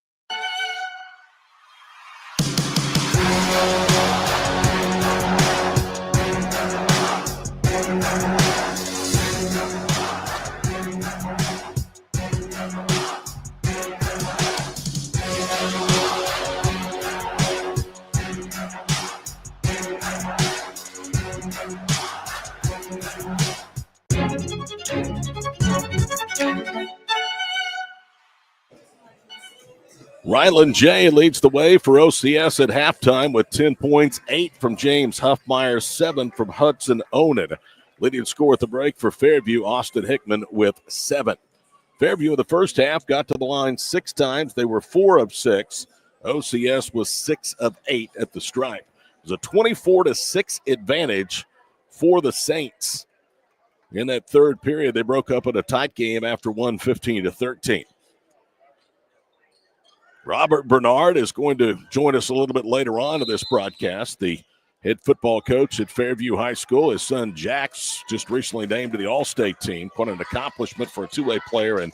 Ryland J leads the way for OCS at halftime with 10 points, 8 from James Huffmeyer, 7 from Hudson Onan. Leading score at the break for Fairview, Austin Hickman with 7. Fairview in the first half got to the line 6 times. They were 4 of 6. OCS was 6 of 8 at the stripe. It was a 24-6 advantage for the Saints. In that third period, they broke up in a tight game after 15-13. Robert Bernard is going to join us a little bit later on in this broadcast. The head football coach at Fairview High School. His son Jax just recently named to the All-State team. Quite an accomplishment for a two-way player. And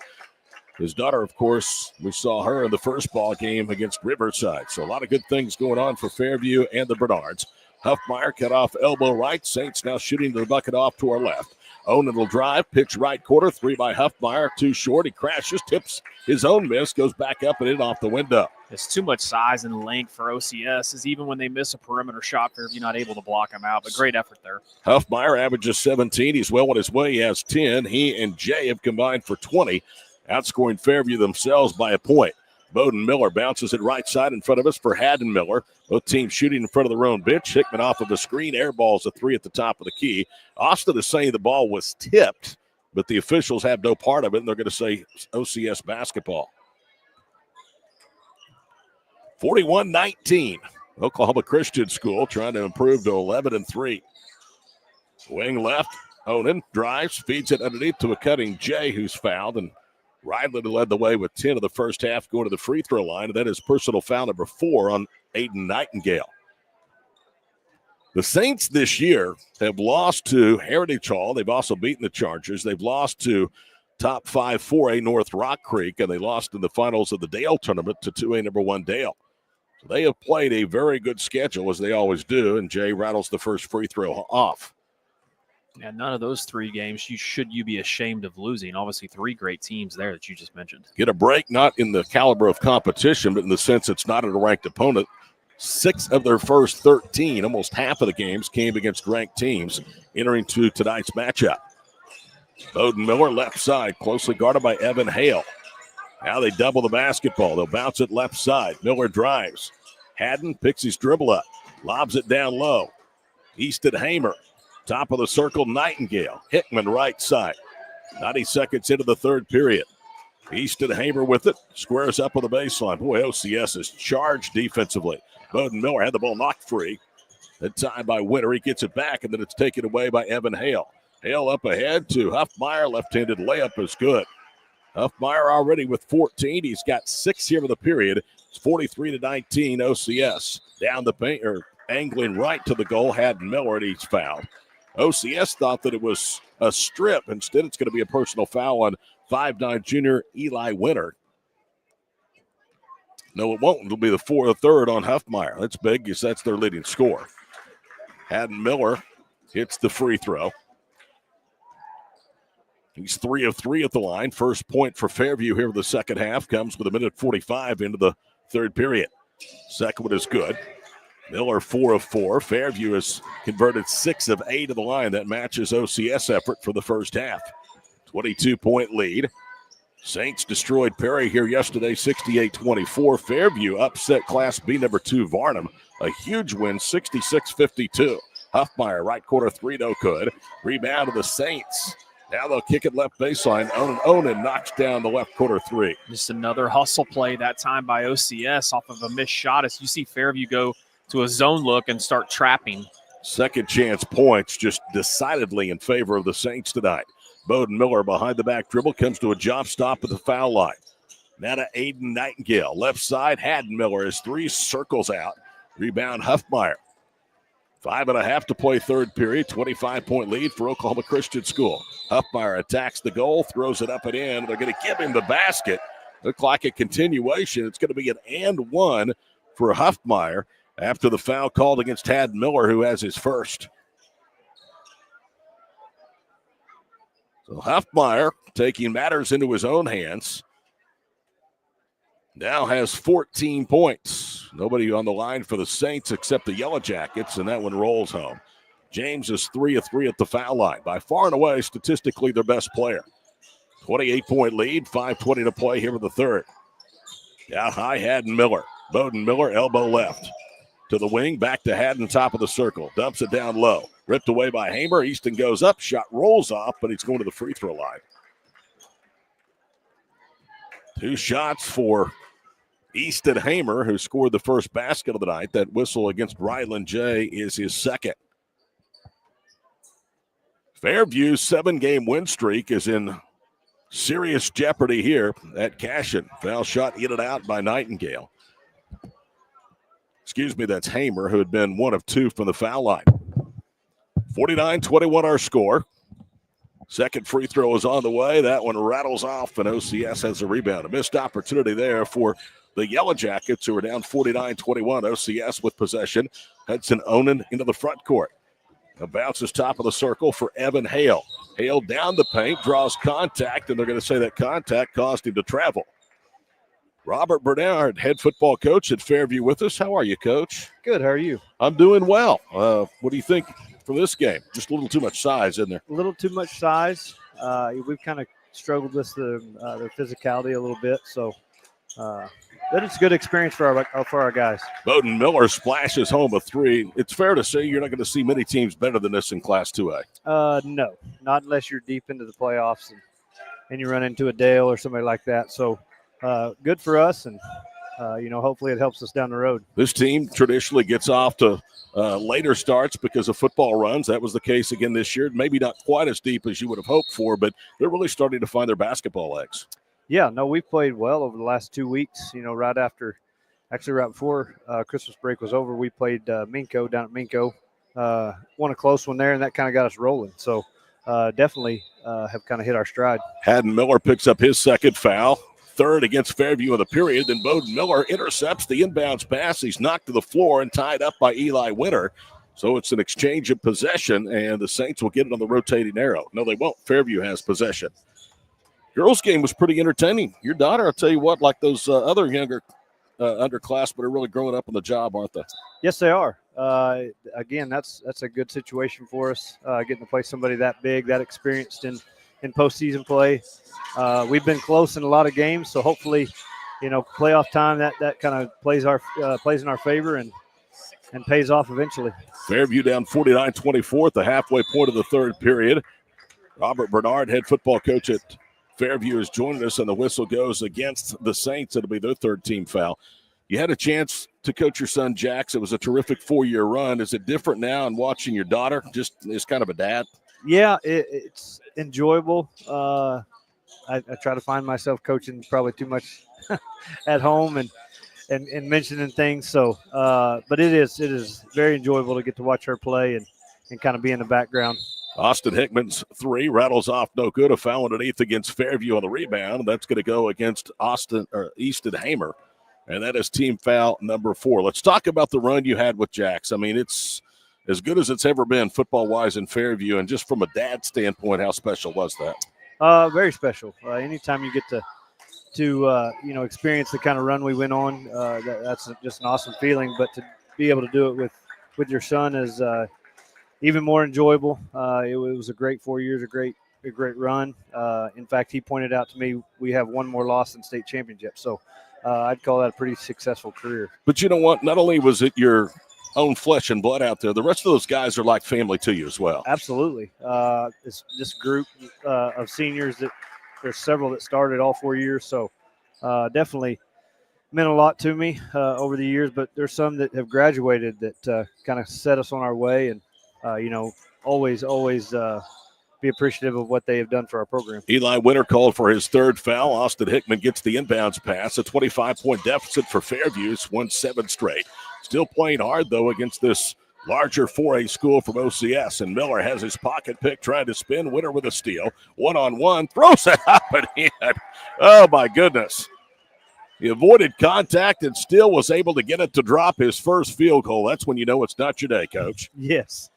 his daughter, of course, we saw her in the first ball game against Riverside. So a lot of good things going on for Fairview and the Bernards. Huffmeyer cut off elbow right. Saints now shooting to the bucket off to our left. Onan will drive, pitch right quarter, 3 by Huffmeyer, too short. He crashes, tips his own miss, goes back up and in off the window. It's too much size and length for OCS, is even when they miss a perimeter shot, Fairview not able to block him out, but great effort there. Huffmeyer averages 17. He's well on his way. He has 10. He and Jay have combined for 20, outscoring Fairview themselves by a point. Bowden Miller bounces it right side in front of us for Haddon Miller. Both teams shooting in front of their own bench. Hickman off of the screen. Air balls a 3 at the top of the key. Austin is saying the ball was tipped, but the officials have no part of it, and they're going to say OCS basketball. 41-19. Oklahoma Christian School trying to improve to 11-3. Wing left. Onan drives, feeds it underneath to a cutting Jay, who's fouled, and Riley led the way with 10 of the first half, going to the free throw line, and that is personal foul number 4 on Aiden Nightingale. The Saints this year have lost to Heritage Hall. They've also beaten the Chargers. They've lost to top 5 4A North Rock Creek, and they lost in the finals of the Dale tournament to 2A number 1 Dale. So they have played a very good schedule, as they always do, and Jay rattles the first free throw off. Yeah, none of those 3 games you be ashamed of losing. Obviously, 3 great teams there that you just mentioned. Get a break, not in the caliber of competition, but in the sense it's not a ranked opponent. 6 of their first 13, almost half of the games, came against ranked teams entering to tonight's matchup. Bowden Miller, left side, closely guarded by Evan Hale. Now they double the basketball. They'll bounce it left side. Miller drives. Haddon picks his dribble up, lobs it down low. Easton Hamer, top of the circle, Nightingale. Hickman, right side. 90 seconds into the third period. Easton Hamer with it, squares up on the baseline. Boy, OCS is charged defensively. Bowden Miller had the ball knocked free. That time by Winter. He gets it back, and then it's taken away by Evan Hale. Hale up ahead to Huffmeyer. Left-handed layup is good. Huffmeyer already with 14. He's got 6 here in the period. It's 43-19 OCS. Down the paint, or angling right to the goal. Haddon Miller, and he's fouled. OCS thought that it was a strip. Instead, it's going to be a personal foul on 5'9" junior Eli Winter. No, it won't. It'll be the third on Huffmeyer. That's big because that's their leading scorer. Haddon Miller hits the free throw. He's 3 of 3 at the line. First point for Fairview here in the second half comes with 1:45 into the third period. Second one is good. Miller 4 of 4. Fairview has converted 6 of 8 of the line. That matches OCS effort for the first half. 22-point lead. Saints destroyed Perry here yesterday, 68-24. Fairview upset Class B number 2 Varnum. A huge win, 66-52. Huffmeyer, right corner three, no good. Rebound to the Saints. Now they'll kick it left baseline. Onan knocks down the left corner three. Just another hustle play that time by OCS off of a missed shot. As you see Fairview go to a zone look and start trapping. Second chance points just decidedly in favor of the Saints tonight. Bowden Miller behind the back dribble comes to a jump stop at the foul line. Now to Aiden Nightingale. Left side, Haddon Miller. His 3 circles out. Rebound Huffmeyer. 5.5 to play third period. 25-point lead for Oklahoma Christian School. Huffmeyer attacks the goal, throws it up and in. They're going to give him the basket. Look like a continuation. It's going to be an and one for Huffmeyer after the foul called against Haddon Miller, who has his first. So Huffmeyer taking matters into his own hands. Now has 14 points. Nobody on the line for the Saints except the Yellow Jackets, and that one rolls home. James is 3 of 3 at the foul line. By far and away, statistically, their best player. 28-point lead, 5:20 to play here in the third. Down high, Haddon Miller. Bowden Miller, elbow left. To the wing, back to Haddon, top of the circle. Dumps it down low. Ripped away by Hamer. Easton goes up, shot rolls off, but he's going to the free throw line. 2 shots for Easton Hamer, who scored the first basket of the night. That whistle against Ryland J is his second. Fairview's 7-game win streak is in serious jeopardy here at Cashin. Foul shot in and out by Nightingale. Excuse me, that's Hamer, who had been 1 of 2 from the foul line. 49-21 our score. Second free throw is on the way. That one rattles off, and OCS has a rebound. A missed opportunity there for the Yellow Jackets, who are down 49-21. OCS with possession. Hudson Onan into the front court. A bounces top of the circle for Evan Hale. Hale down the paint, draws contact, and they're going to say that contact caused him to travel. Robert Bernard, head football coach at Fairview with us. How are you, Coach? Good. How are you? I'm doing well. What do you think for this game? Just a little too much size, isn't there? A little too much size. We've kind of struggled with their physicality a little bit, so but it's a good experience for our guys. Bowden Miller splashes home a 3. It's fair to say you're not going to see many teams better than this in Class 2A. No, not unless you're deep into the playoffs and you run into a Dale or somebody like that. So good for us, and hopefully it helps us down the road. This team traditionally gets off to later starts because of football runs. That was the case again this year. Maybe not quite as deep as you would have hoped for, but they're really starting to find their basketball legs. Yeah, no, we've played well over the last 2 weeks. Right after actually right before Christmas break was over, we played Minco down at Minco. Won a close one there, and that kind of got us rolling. So definitely have kind of hit our stride. Haddon Miller picks up his second foul. Third against Fairview in the period. Then Bowden Miller intercepts the inbounds pass. He's knocked to the floor and tied up by Eli Winter. So it's an exchange of possession, and the Saints will get it on the rotating arrow. No, they won't. Fairview has possession. Girls' game was pretty entertaining. Your daughter, I'll tell you what, like those other younger underclassmen are really growing up on the job, aren't they? Yes, they are. Again, that's a good situation for us, getting to play somebody that big, that experienced in postseason play. We've been close in a lot of games, so hopefully, playoff time that kind of plays in our favor and pays off eventually. Fairview down 49-24 at the halfway point of the third period. Robert Bernard, head football coach at Fairview, is joining us, and the whistle goes against the Saints. It'll be their third team foul. You had a chance to coach your son, Jax. It was a terrific 4-year run. Is it different now in watching your daughter just as kind of a dad? Yeah, it's enjoyable. I try to find myself coaching probably too much at home and mentioning things. So, but it is very enjoyable to get to watch her play and kind of be in the background. Austin Hickman's three rattles off no good. A foul underneath against Fairview on the rebound. That's going to go against Easton Hamer. And that is team foul number 4. Let's talk about the run you had with Jax. I mean, it's as good as it's ever been football-wise in Fairview. And just from a dad standpoint, how special was that? Very special. Anytime you get to experience the kind of run we went on, that's just an awesome feeling. But to be able to do it with your son is even more enjoyable. It was a great 4 years, a great run. In fact, he pointed out to me we have one more loss in state championship. So I'd call that a pretty successful career. But you know what? Not only was it your own flesh and blood out there, the rest of those guys are like family to you as well. Absolutely. It's this group of seniors that there's several that started all 4 years. So definitely meant a lot to me over the years, but there's some that have graduated that kind of set us on our way, and always be appreciative of what they have done for our program. Eli Winter called for his third foul. Austin Hickman gets the inbounds pass. A 25-point deficit for Fairview. It's won 7 straight. Still playing hard, though, against this larger 4A school from OCS. And Miller has his pocket pick, trying to spin. Winter with a steal. One-on-one. Throws it up and in. Oh, my goodness. He avoided contact and still was able to get it to drop his first field goal. That's when you know it's not your day, Coach. Yes.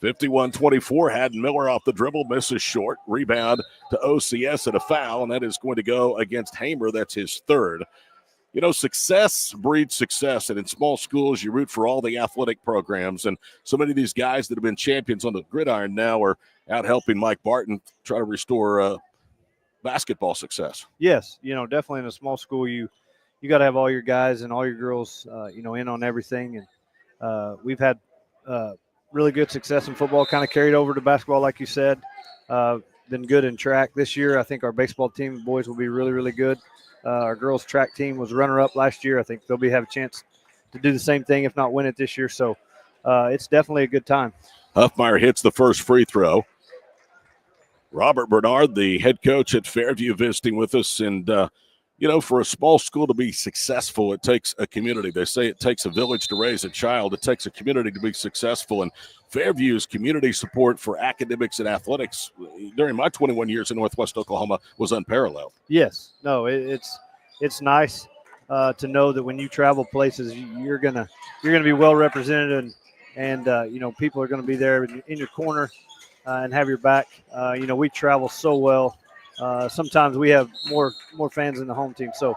51-24, Haddon Miller off the dribble, misses short. Rebound to OCS at a foul, and that is going to go against Hamer. That's his third. Success breeds success, and in small schools, you root for all the athletic programs, and so many of these guys that have been champions on the gridiron now are out helping Mike Barton try to restore basketball success. Yes, definitely in a small school, you got to have all your guys and all your girls, in on everything, and we've had really good success in football, kind of carried over to basketball, like you said. Been good in track this year. I think our baseball team, boys, will be really, really good. Our girls' track team was runner-up last year. I think they'll have a chance to do the same thing, if not win it this year. So it's definitely a good time. Huffmeyer hits the first free throw. Robert Bernard, the head coach at Fairview, visiting with us. And, for a small school to be successful, it takes a community. They say it takes a village to raise a child. It takes a community to be successful. And Fairview's community support for academics and athletics during my 21 years in Northwest Oklahoma was unparalleled. Yes. No, it's nice to know that when you travel places, you're gonna be well represented, and people are going to be there in your corner and have your back. We travel so well. Sometimes we have more fans than the home team. So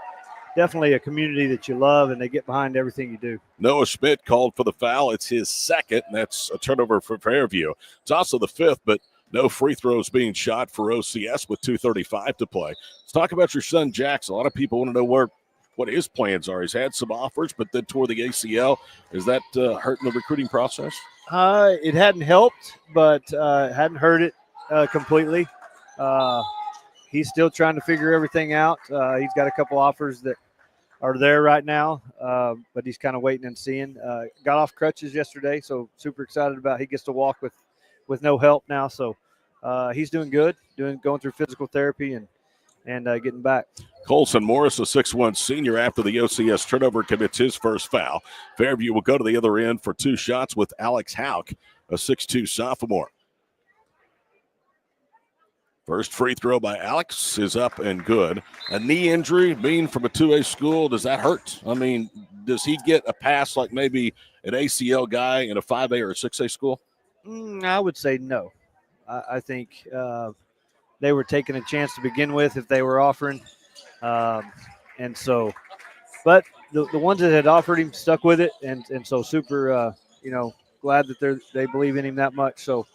definitely a community that you love, and they get behind everything you do. Noah Schmidt called for the foul. It's his second, and that's a turnover for Fairview. It's also the fifth, but no free throws being shot for OCS with 2:35 to play. Let's talk about your son, Jax. A lot of people want to know what his plans are. He's had some offers, but then tore the ACL. Is that hurting the recruiting process? It hadn't helped, but hadn't hurt it completely. He's still trying to figure everything out. He's got a couple offers that are there right now, but he's kind of waiting and seeing. Got off crutches yesterday, so super excited about he gets to walk with no help now. So he's doing good, going through physical therapy, and and getting back. Colson Morris, a 6'1 senior, after the OCS turnover, commits his first foul. Fairview will go to the other end for 2 shots with Alex Hauk, a 6'2 sophomore. First free throw by Alex is up and good. A knee injury, being from a 2A school, does that hurt? I mean, does he get a pass like maybe an ACL guy in a 5A or a 6A school? I would say no. I think they were taking a chance to begin with if they were offering. And so, but the ones that had offered him stuck with it. And so super, glad that they believe in him that much. So,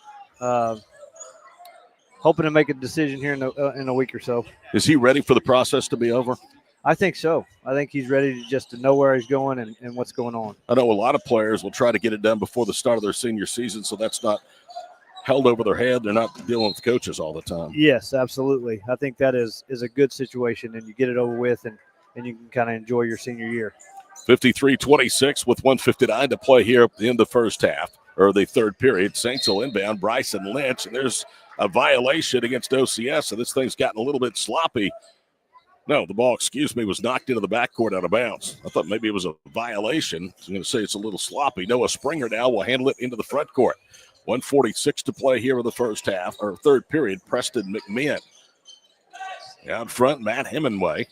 hoping to make a decision here in a week or so. Is he ready for the process to be over? I think so. I think he's ready to know where he's going and what's going on. I know a lot of players will try to get it done before the start of their senior season, so that's not held over their head. They're not dealing with coaches all the time. Yes, absolutely. I think that is a good situation, and you get it over with, and you can kind of enjoy your senior year. 53-26 with 1:59 to play here in the first half, or the third period. Saints will inbound Bryson Lynch, and there's a violation against OCS, so this thing's gotten a little bit sloppy. No, the ball, was knocked into the backcourt out of bounds. I thought maybe it was a violation. I'm going to say it's a little sloppy. Noah Springer now will handle it into the front court. 1:46 to play here in the first half, or third period. Preston McMahon. Out front, Matt Hemingway.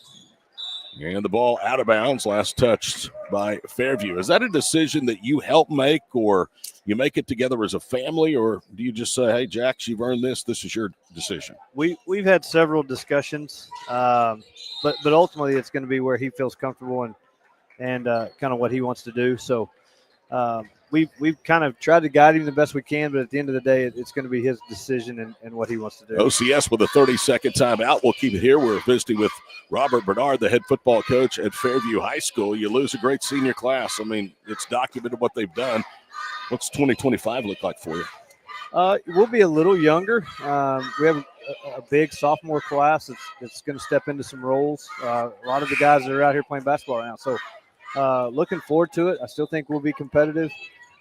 And the ball out of bounds, last touched by Fairview. Is that a decision that you help make, or you make it together as a family, or do you just say, hey, Jax, you've earned this. This is your decision? We've had several discussions, but ultimately it's going to be where he feels comfortable and kind of what he wants to do. So we've kind of tried to guide him the best we can, but at the end of the day, it's going to be his decision and what he wants to do. OCS with a 30-second timeout. We'll keep it here. We're visiting with Robert Bernard, the head football coach at Fairview High School. You lose a great senior class. I mean, it's documented what they've done. What's 2025 look like for you? We'll be a little younger. We have a big sophomore class that's going to step into some roles. A lot of the guys that are out here playing basketball right now. So looking forward to it. I still think we'll be competitive.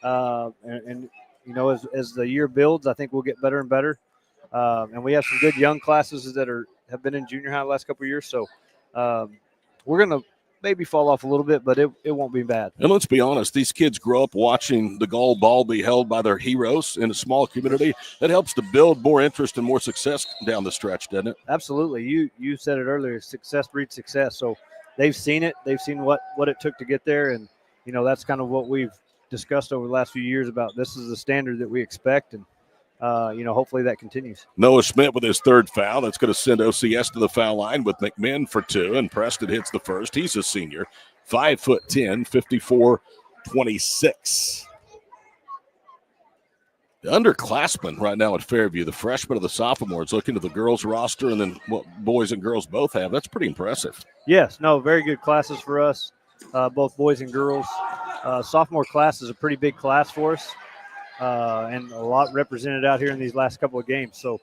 And as the year builds, I think we'll get better and better. And we have some good young classes that have been in junior high the last couple of years. So we're going to maybe fall off a little bit, but it won't be bad. And let's be honest, these kids grow up watching the gold ball be held by their heroes in a small community. That helps to build more interest and more success down the stretch, doesn't it? Absolutely. You said it earlier, success breeds success. So they've seen it. They've seen what it took to get there. And, that's kind of what we've discussed over the last few years about this is the standard that we expect. And, hopefully that continues. Noah Schmidt with his third foul. That's going to send OCS to the foul line with McMinn for 2, and Preston hits the first. He's a senior, 5'10", 54-26. The underclassmen right now at Fairview, the freshmen or the sophomores, looking at the girls roster and then what boys and girls both have. That's pretty impressive. Yes, no, very good classes for us, both boys and girls. Sophomore class is a pretty big class for us. And a lot represented out here in these last couple of games. So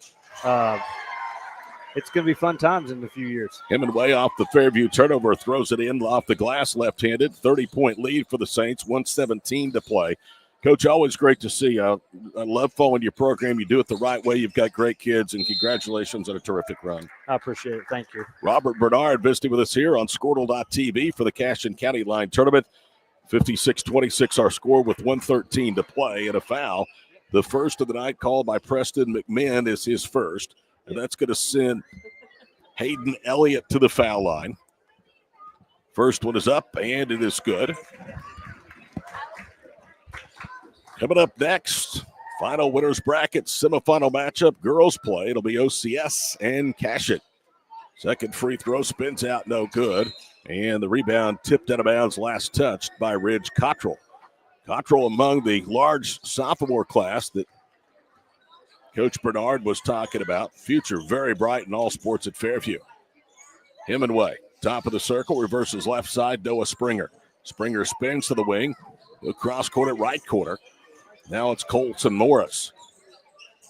it's going to be fun times in a few years. Hemingway off the Fairview turnover, throws it in off the glass left-handed. 30-point lead for the Saints, 1:17 to play. Coach, always great to see you. I love following your program. You do it the right way. You've got great kids, and congratulations on a terrific run. I appreciate it. Thank you. Robert Bernard visiting with us here on Squirtle.tv for the Cashin County Line Tournament. 56-26 our score with 1:13 to play and a foul. The first of the night called by Preston McMahon is his first, and that's going to send Hayden Elliott to the foul line. First one is up, and it is good. Coming up next, final winners bracket, semifinal matchup, girls play. It'll be OCS and Cashin. Second free throw spins out, no good. And the rebound tipped out of bounds, last touched by Ridge Cottrell. Cottrell among the large sophomore class that Coach Bernard was talking about. Future very bright in all sports at Fairview. Hemingway, top of the circle, reverses left side, Noah Springer. Springer spins to the wing, cross corner, right corner. Now it's Colson Morris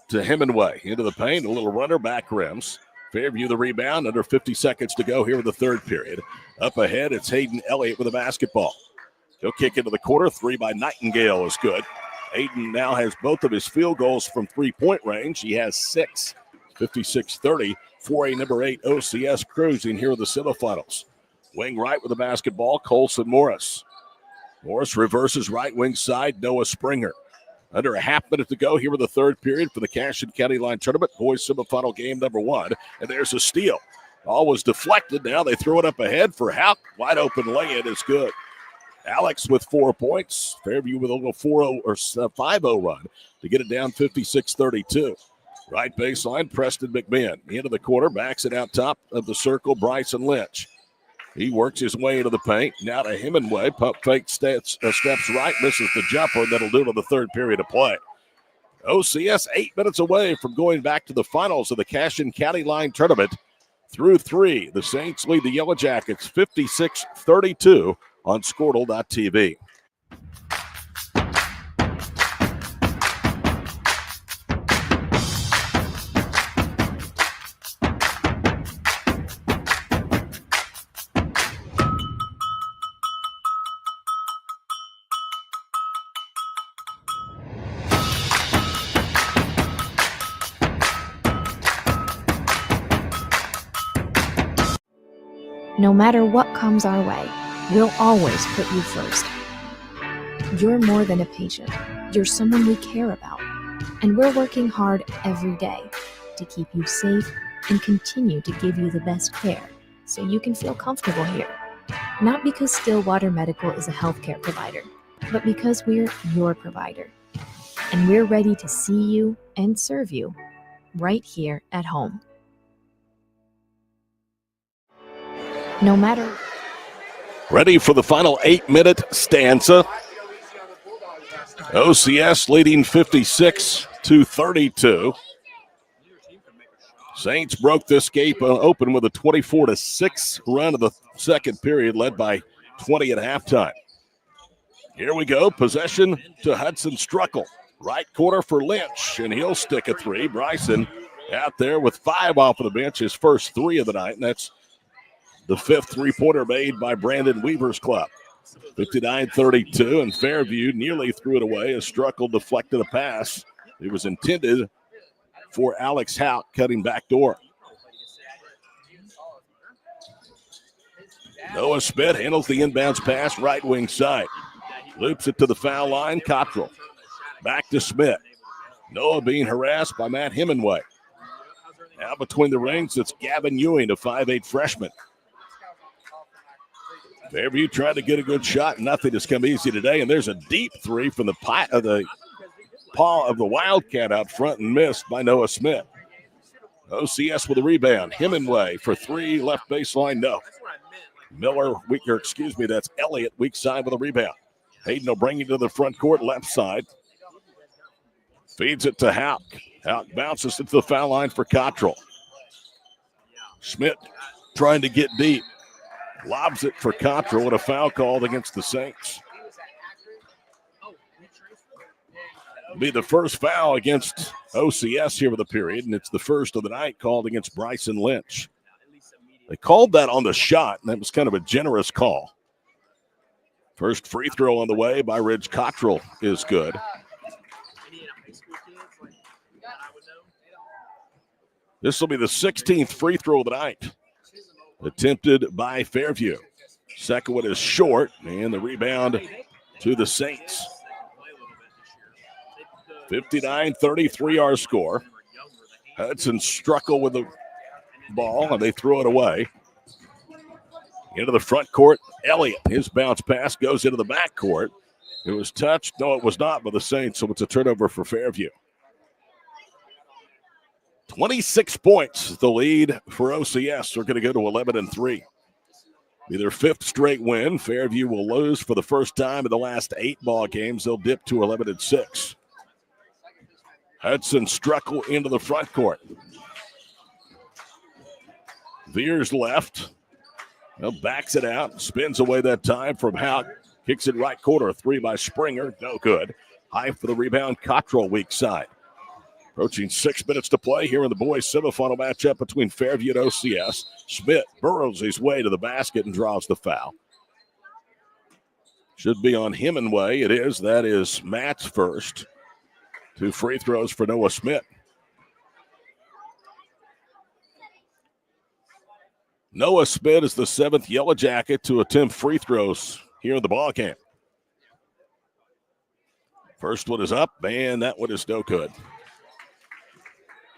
to Hemingway, into the paint, a little runner, back rims. Fairview the rebound, under 50 seconds to go here in the third period. Up ahead, it's Hayden Elliott with a basketball. He'll kick into the corner. 3 by Nightingale is good. Hayden now has both of his field goals from three-point range. He has 6. 56-30. 4A number 8 OCS cruising here in the semifinals. Wing right with the basketball, Colson Morris. Morris reverses right wing side, Noah Springer. Under a half minute to go here in the third period for the Cashin County Line Tournament. Boys semifinal game number 1. And there's a steal. Ball was deflected. Now they throw it up ahead for Houck. Wide open lay-in is good. Alex with 4 points. Fairview with a little 4-0 or 5-0 run to get it down 56-32. Right baseline, Preston McMahon. Into the corner, backs it out top of the circle, Bryson Lynch. He works his way into the paint. Now to Hemingway. Pump fake steps right, misses the jumper. That'll do it in the third period of play. OCS 8 minutes away from going back to the finals of the Cashin County Line Tournament. Through 3, the Saints lead the Yellow Jackets 56-32 on Squirtle.tv. No matter what comes our way, we'll always put you first. You're more than a patient. You're someone we care about. And we're working hard every day to keep you safe and continue to give you the best care so you can feel comfortable here. Not because Stillwater Medical is a healthcare provider, but because we're your provider. And we're ready to see you and serve you right here at home. No matter. Ready for the final 8-minute stanza. OCS leading 56-32. Saints broke this game open with a 24-6 run of the second period, led by 20 at halftime. Here we go. Possession to Hudson Struckle. Right corner for Lynch, and he'll stick a 3. Bryson out there with 5 off of the bench, his first 3 of the night, and that's the 5th three-pointer made by Brandon Weaver's club. 59-32, and Fairview nearly threw it away as Struckle deflected a pass. It was intended for Alex Houck, cutting back door. Noah Smith handles the inbounds pass right wing side. Loops it to the foul line. Cottrell. Back to Smith. Noah being harassed by Matt Hemingway. Now between the rings, it's Gavin Ewing, a 5'8 freshman. Fairview tried to get a good shot. Nothing has come easy today. And there's a deep 3 from the paw of the Wildcat out front and missed by Noah Smith. OCS with a rebound. Hemingway for 3, left baseline, no. That's Elliott, weak side with a rebound. Hayden will bring it to the front court, left side. Feeds it to Houck. Houck bounces it to the foul line for Cottrell. Schmidt trying to get deep. Lobs it for Cottrell with a foul called against the Saints. It'll be the first foul against OCS here of the period, and it's the first of the night called against Bryson Lynch. They called that on the shot, and that was kind of a generous call. First free throw on the way by Ridge Cottrell is good. This will be the 16th free throw of the night, attempted by Fairview. Second one is short, and the rebound to the Saints. 59-33 our score. Hudson Struckle with the ball, and they throw it away. Into the front court, Elliott. His bounce pass goes into the back court. It was touched. No, it was not by the Saints, so it's a turnover for Fairview. 26 points, the lead for OCS. They're going to go to 11-3. Be their 5th straight win. Fairview will lose for the first time in the last 8 ball games. They'll dip to 11-6. Hudson Struckle into the front court. Veers left. Well, backs it out. Spins away that time from Houck. Kicks it right corner. 3 by Springer. No good. High for the rebound. Cottrell weak side. Approaching 6 minutes to play here in the boys' semifinal matchup between Fairview and OCS. Schmidt burrows his way to the basket and draws the foul. Should be on Hemingway. It is. That is Matt's first. 2 free throws for Noah Smith. Noah Smith is the 7th Yellow Jacket to attempt free throws here in the ball game. First one is up, and that one is no good.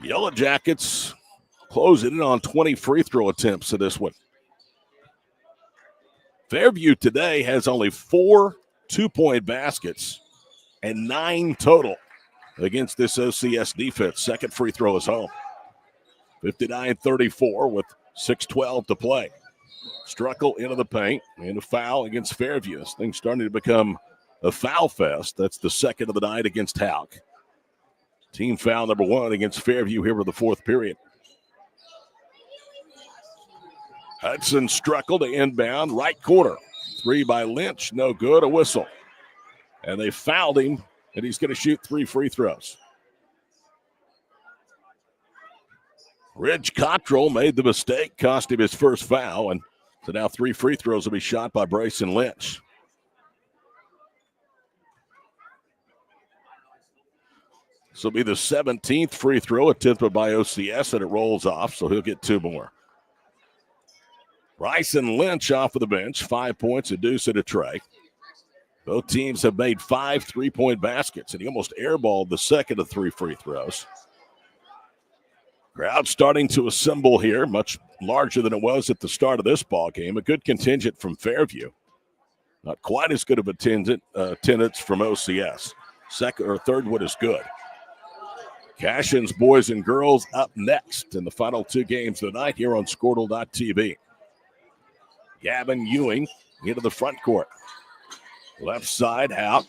Yellow Jackets closing in on 20 free throw attempts to this one. Fairview today has only 4 two-point baskets and 9 total against this OCS defense. Second free throw is home. 59-34 with 6:12 to play. Struckle into the paint and a foul against Fairview. This thing's starting to become a foul fest. That's the second of the night against Houck. Team foul number 1 against Fairview here for the 4th period. Hudson Struckle to inbound, right corner. 3 by Lynch, no good, a whistle. And they fouled him, and he's going to shoot 3 free throws. Ridge Cottrell made the mistake, cost him his first foul, and so now 3 free throws will be shot by Bryson Lynch. This will be the 17th free throw attempted by OCS, and it rolls off, so he'll get 2 more. Bryson Lynch off of the bench, 5 points, a deuce and a tray. Both teams have made 5 three-point baskets, and he almost airballed the second of 3 free throws. Crowd starting to assemble here, much larger than it was at the start of this ball game. A good contingent from Fairview. Not quite as good of attendance from OCS. Second or third one is good. Cashin's boys and girls up next in the final 2 games of the night here on Squirtle.tv. Gavin Ewing into the front court. Left side out.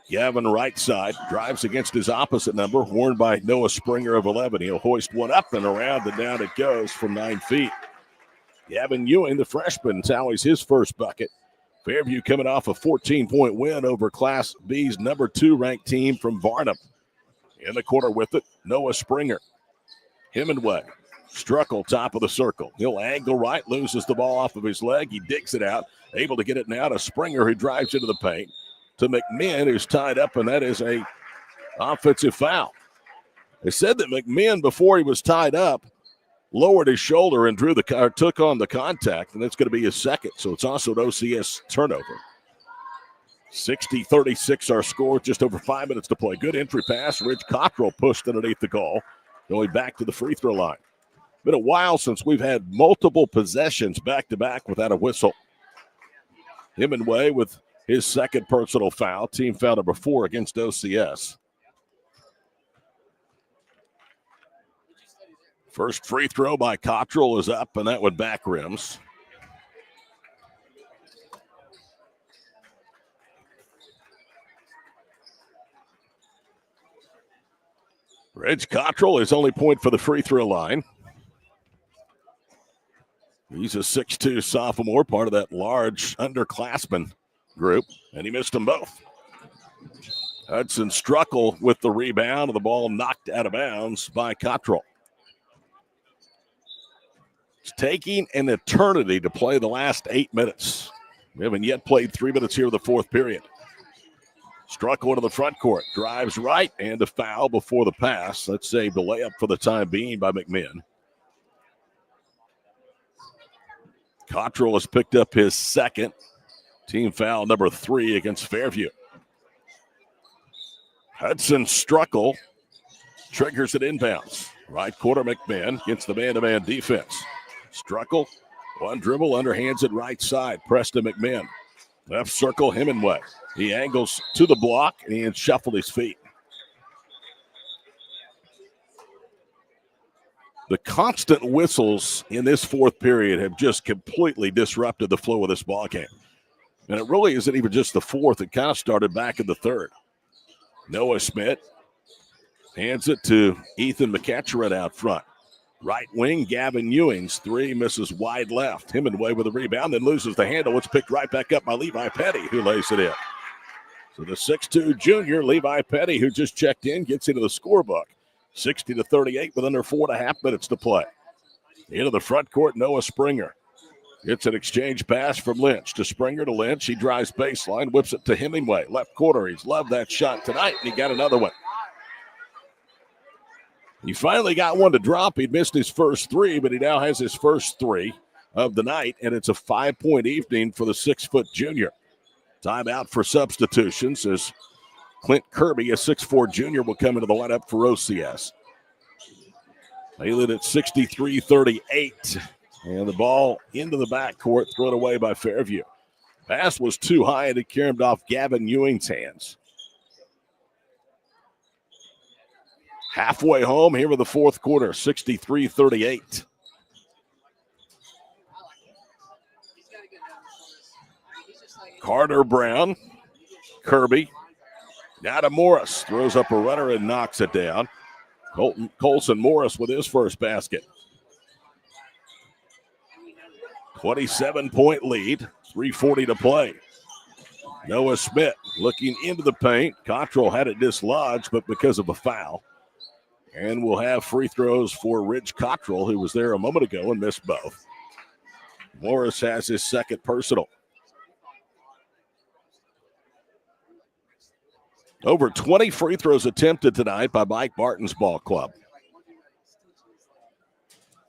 Gavin right side drives against his opposite number, worn by Noah Springer of 11. He'll hoist one up and around, and down it goes from 9 feet. Gavin Ewing, the freshman, tallies his first bucket. Fairview coming off a 14-point win over Class B's number 2 ranked team from Varnum. In the corner with it, Noah Springer. Hemingway, Struckle, top of the circle. He'll angle right, loses the ball off of his leg. He digs it out, able to get it now to Springer, who drives into the paint. To McMinn, who's tied up, and that is a offensive foul. They said that McMinn, before he was tied up, lowered his shoulder and took on the contact, and that's going to be his second. So it's also an OCS turnover. 60-36 our score, just over 5 minutes to play. Good entry pass. Ridge Cottrell pushed underneath the goal, going back to the free throw line. Been a while since we've had multiple possessions back-to-back without a whistle. Hemingway with his second personal foul, team foul number 4 against OCS. First free throw by Cottrell is up, and that one back rims. Ridge Cottrell, his only point for the free throw line. He's a 6'2 sophomore, part of that large underclassmen group, and he missed them both. Hudson Struckle with the rebound, and the ball knocked out of bounds by Cottrell. It's taking an eternity to play the last 8 minutes. We haven't yet played 3 minutes here in the 4th period. Struckle into the front court, drives right, and a foul before the pass. That saved a layup for the time being by McMinn. Cottrell has picked up his second. Team foul number 3 against Fairview. Hudson Struckle triggers it inbounds. Right corner McMinn gets the man-to-man defense. Struckle, one dribble, underhands it right side. Preston McMinn. Left circle, Hemingway. He angles to the block, and he shuffled his feet. The constant whistles in this 4th period have just completely disrupted the flow of this ball game. And it really isn't even just the 4th. It kind of started back in the 3rd. Noah Smith hands it to Ethan McEachern out front. Right wing, Gavin Ewing's 3 misses wide left. Hemingway with a rebound, then loses the handle. It's picked right back up by Levi Petty, who lays it in. So the 6'2 junior, Levi Petty, who just checked in, gets into the scorebook. 60-38 with under 4.5 minutes to play. Into the front court, Noah Springer. It's an exchange pass from Lynch to Springer to Lynch. He drives baseline, whips it to Hemingway. Left corner, he's loved that shot tonight, and he got another one. He finally got one to drop. He'd missed his first three, but he now has his first three of the night, and it's a 5-point evening for the 6-foot junior. Timeout for substitutions as Clint Kirby, a 6'4 junior, will come into the lineup for OCS. They lead at 63-38, and the ball into the backcourt, thrown away by Fairview. Pass was too high, and it carried off Gavin Ewing's hands. Halfway home here in the fourth quarter, 63-38. Carter Brown, Kirby, now to Morris, throws up a runner and knocks it down. Colson Morris with his first basket. 27-point lead, 3:40 to play. Noah Smith looking into the paint. Cottrell had it dislodged, but because of a foul. And we'll have free throws for Ridge Cottrell, who was there a moment ago and missed both. Morris has his second personal. Over 20 free throws attempted tonight by Mike Barton's ball club.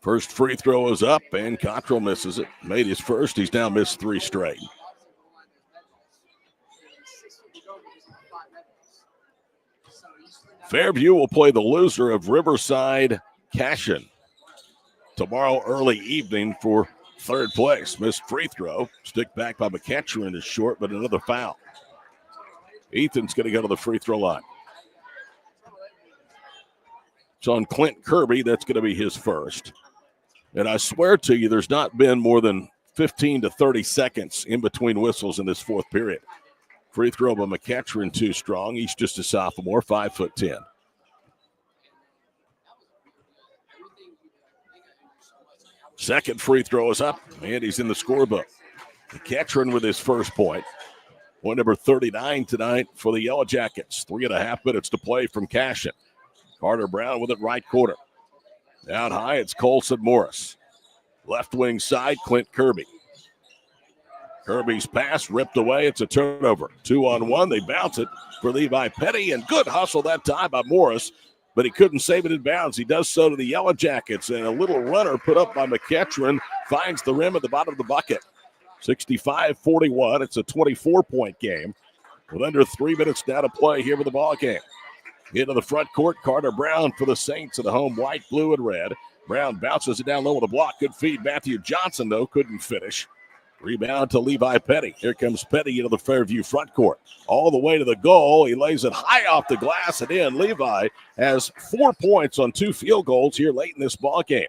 First free throw is up, and Cottrell misses it. Made his first. He's now missed 3 straight. Fairview will play the loser of Riverside Cashin tomorrow early evening for third place. Missed free throw. Stick back by McEachern is short, but another foul. Ethan's going to go to the free throw line. It's on Clint Kirby. That's going to be his first. And I swear to you, there's not been more than 15 to 30 seconds in between whistles in this fourth period. Free throw by McEachern too strong. He's just a sophomore, 5'10". Second free throw is up, and he's in the scorebook. McEachern with his first point. Point number 39 tonight for the Yellow Jackets. 3.5 minutes to play from Cashin. Carter Brown with it right corner. Down high, it's Colson Morris. Left wing side, Clint Kirby. Kirby's pass ripped away. It's a turnover. 2-on-1. They bounce it for Levi Petty, and good hustle that time by Morris, but he couldn't save it in bounds. He does so to the Yellow Jackets, and a little runner put up by McEachern finds the rim at the bottom of the bucket. 65-41. It's a 24-point game with under 3 minutes now to play here with the ball game. Into the front court, Carter Brown for the Saints in the home white, blue, and red. Brown bounces it down low with a block. Good feed. Matthew Johnson, though, couldn't finish. Rebound to Levi Petty. Here comes Petty into the Fairview front court. All the way to the goal. He lays it high off the glass and in. Levi has 4 points on 2 field goals here late in this ball game.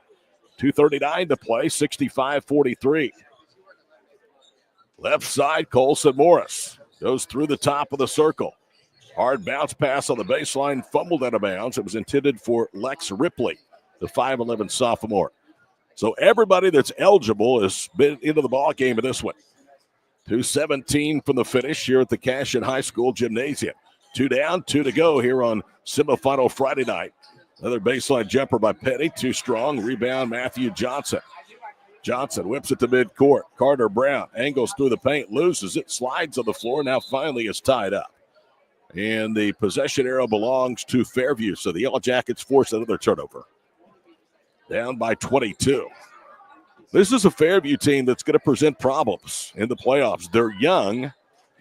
2:39 to play, 65-43. Left side, Colson Morris goes through the top of the circle. Hard bounce pass on the baseline, fumbled out of bounds. It was intended for Lex Ripley, the 5'11 sophomore. So everybody that's eligible has been into the ball game in this one. 2:17 from the finish here at the Cashin High School Gymnasium. 2 down, 2 to go here on semifinal Friday night. Another baseline jumper by Petty, too strong. Rebound, Matthew Johnson. Johnson whips it to midcourt. Carter Brown angles through the paint, loses it, slides on the floor, now finally is tied up. And the possession arrow belongs to Fairview, so the Yellow Jackets force another turnover. Down by 22. This is a Fairview team that's going to present problems in the playoffs. They're young.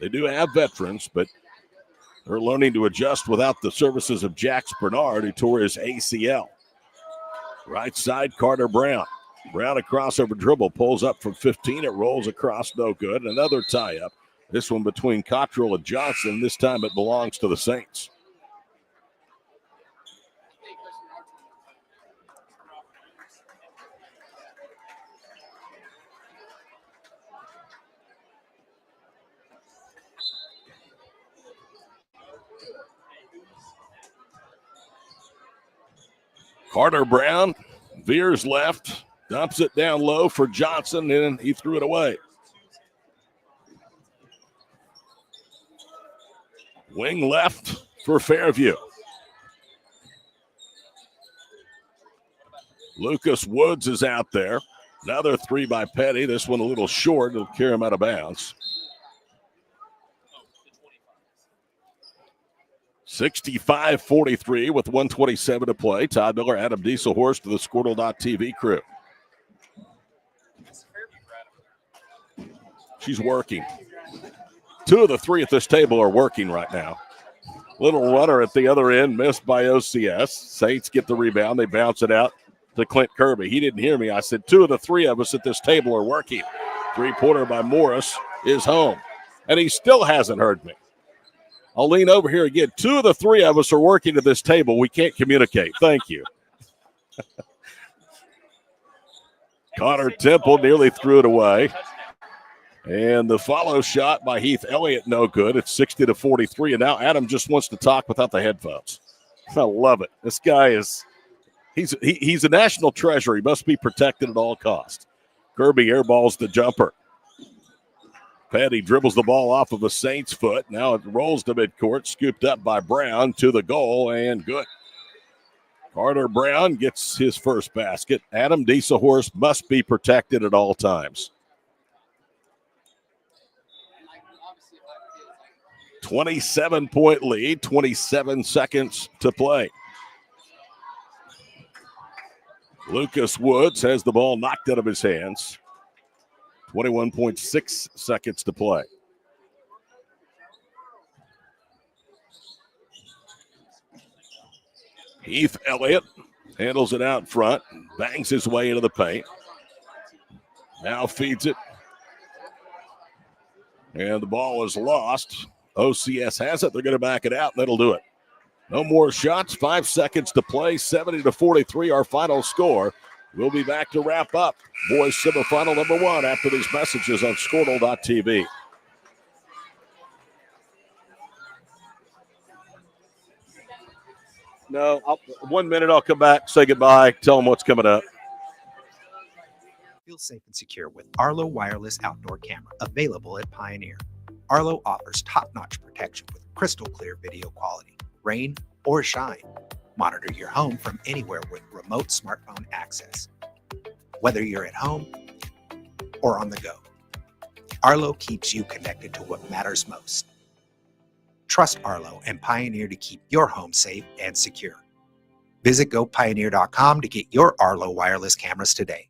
They do have veterans, but they're learning to adjust without the services of Jax Bernard, who tore his ACL. Right side, Carter Brown. Brown, a crossover dribble, pulls up from 15. It rolls across, no good. Another tie-up. This one between Cottrell and Johnson. This time it belongs to the Saints. Carter Brown veers left, dumps it down low for Johnson, and he threw it away. Wing left for Fairview. Lucas Woods is out there. Another 3 by Petty. This one a little short. It'll carry him out of bounds. 65-43 with 1:27 to play. Todd Miller, Adam Dieselhorst to the Squirtle.tv crew. She's working. 2 of the 3 at this table are working right now. Little runner at the other end, missed by OCS. Saints get the rebound. They bounce it out to Clint Kirby. He didn't hear me. I said 2 of the 3 of us at this table are working. 3-pointer by Morris is home. And he still hasn't heard me. I'll lean over here again. 2 of the 3 of us are working at this table. We can't communicate. Thank you. Connor Temple nearly threw it away. And the follow shot by Heath Elliott, no good. It's 60-43. And now Adam just wants to talk without the headphones. I love it. This guy is he's a national treasure. He must be protected at all costs. Kirby airballs the jumper. Petty dribbles the ball off of a Saints foot. Now it rolls to midcourt, scooped up by Brown to the goal, and good. Carter Brown gets his first basket. Adam Dieselhorst must be protected at all times. 27-point lead, 27 seconds to play. Lucas Woods has the ball knocked out of his hands. 21.6 seconds to play. Heath Elliott handles it out front, bangs his way into the paint. Now feeds it. And the ball is lost. OCS has it. They're going to back it out, and that'll do it. No more shots. 5 seconds to play. 70-43, our final score. We'll be back to wrap up boys semifinal number 1 after these messages on Squirtle.tv. No, 1 minute. I'll come back, say goodbye, tell them what's coming up. Feel safe and secure with Arlo Wireless Outdoor Camera, available at Pioneer. Arlo offers top-notch protection with crystal clear video quality, rain or shine. Monitor your home from anywhere with remote smartphone access. Whether you're at home or on the go, Arlo keeps you connected to what matters most. Trust Arlo and Pioneer to keep your home safe and secure. Visit gopioneer.com to get your Arlo wireless cameras today.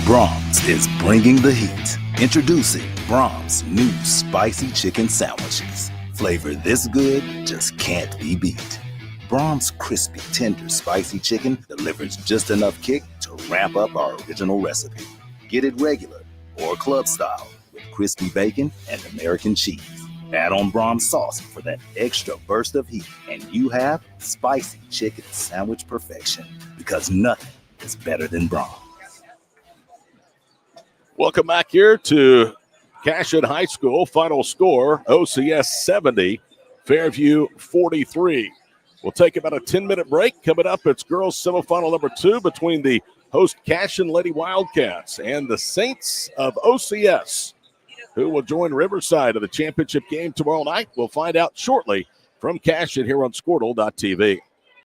Brahms is bringing the heat. Introducing Brahms' new spicy chicken sandwiches. Flavor this good just can't be beat. Brahms' crispy, tender, spicy chicken delivers just enough kick to ramp up our original recipe. Get it regular or club style with crispy bacon and American cheese. Add on Brahms sauce for that extra burst of heat, and you have spicy chicken sandwich perfection, because nothing is better than Brahms. Welcome back here to Cashin High School. Final score, OCS 70, Fairview 43. We'll take about a 10-minute break. Coming up, it's girls semifinal number 2 between the host Cashin Lady Wildcats and the Saints of OCS, who will join Riverside in the championship game tomorrow night. We'll find out shortly from Cashin here on Squirtle.tv.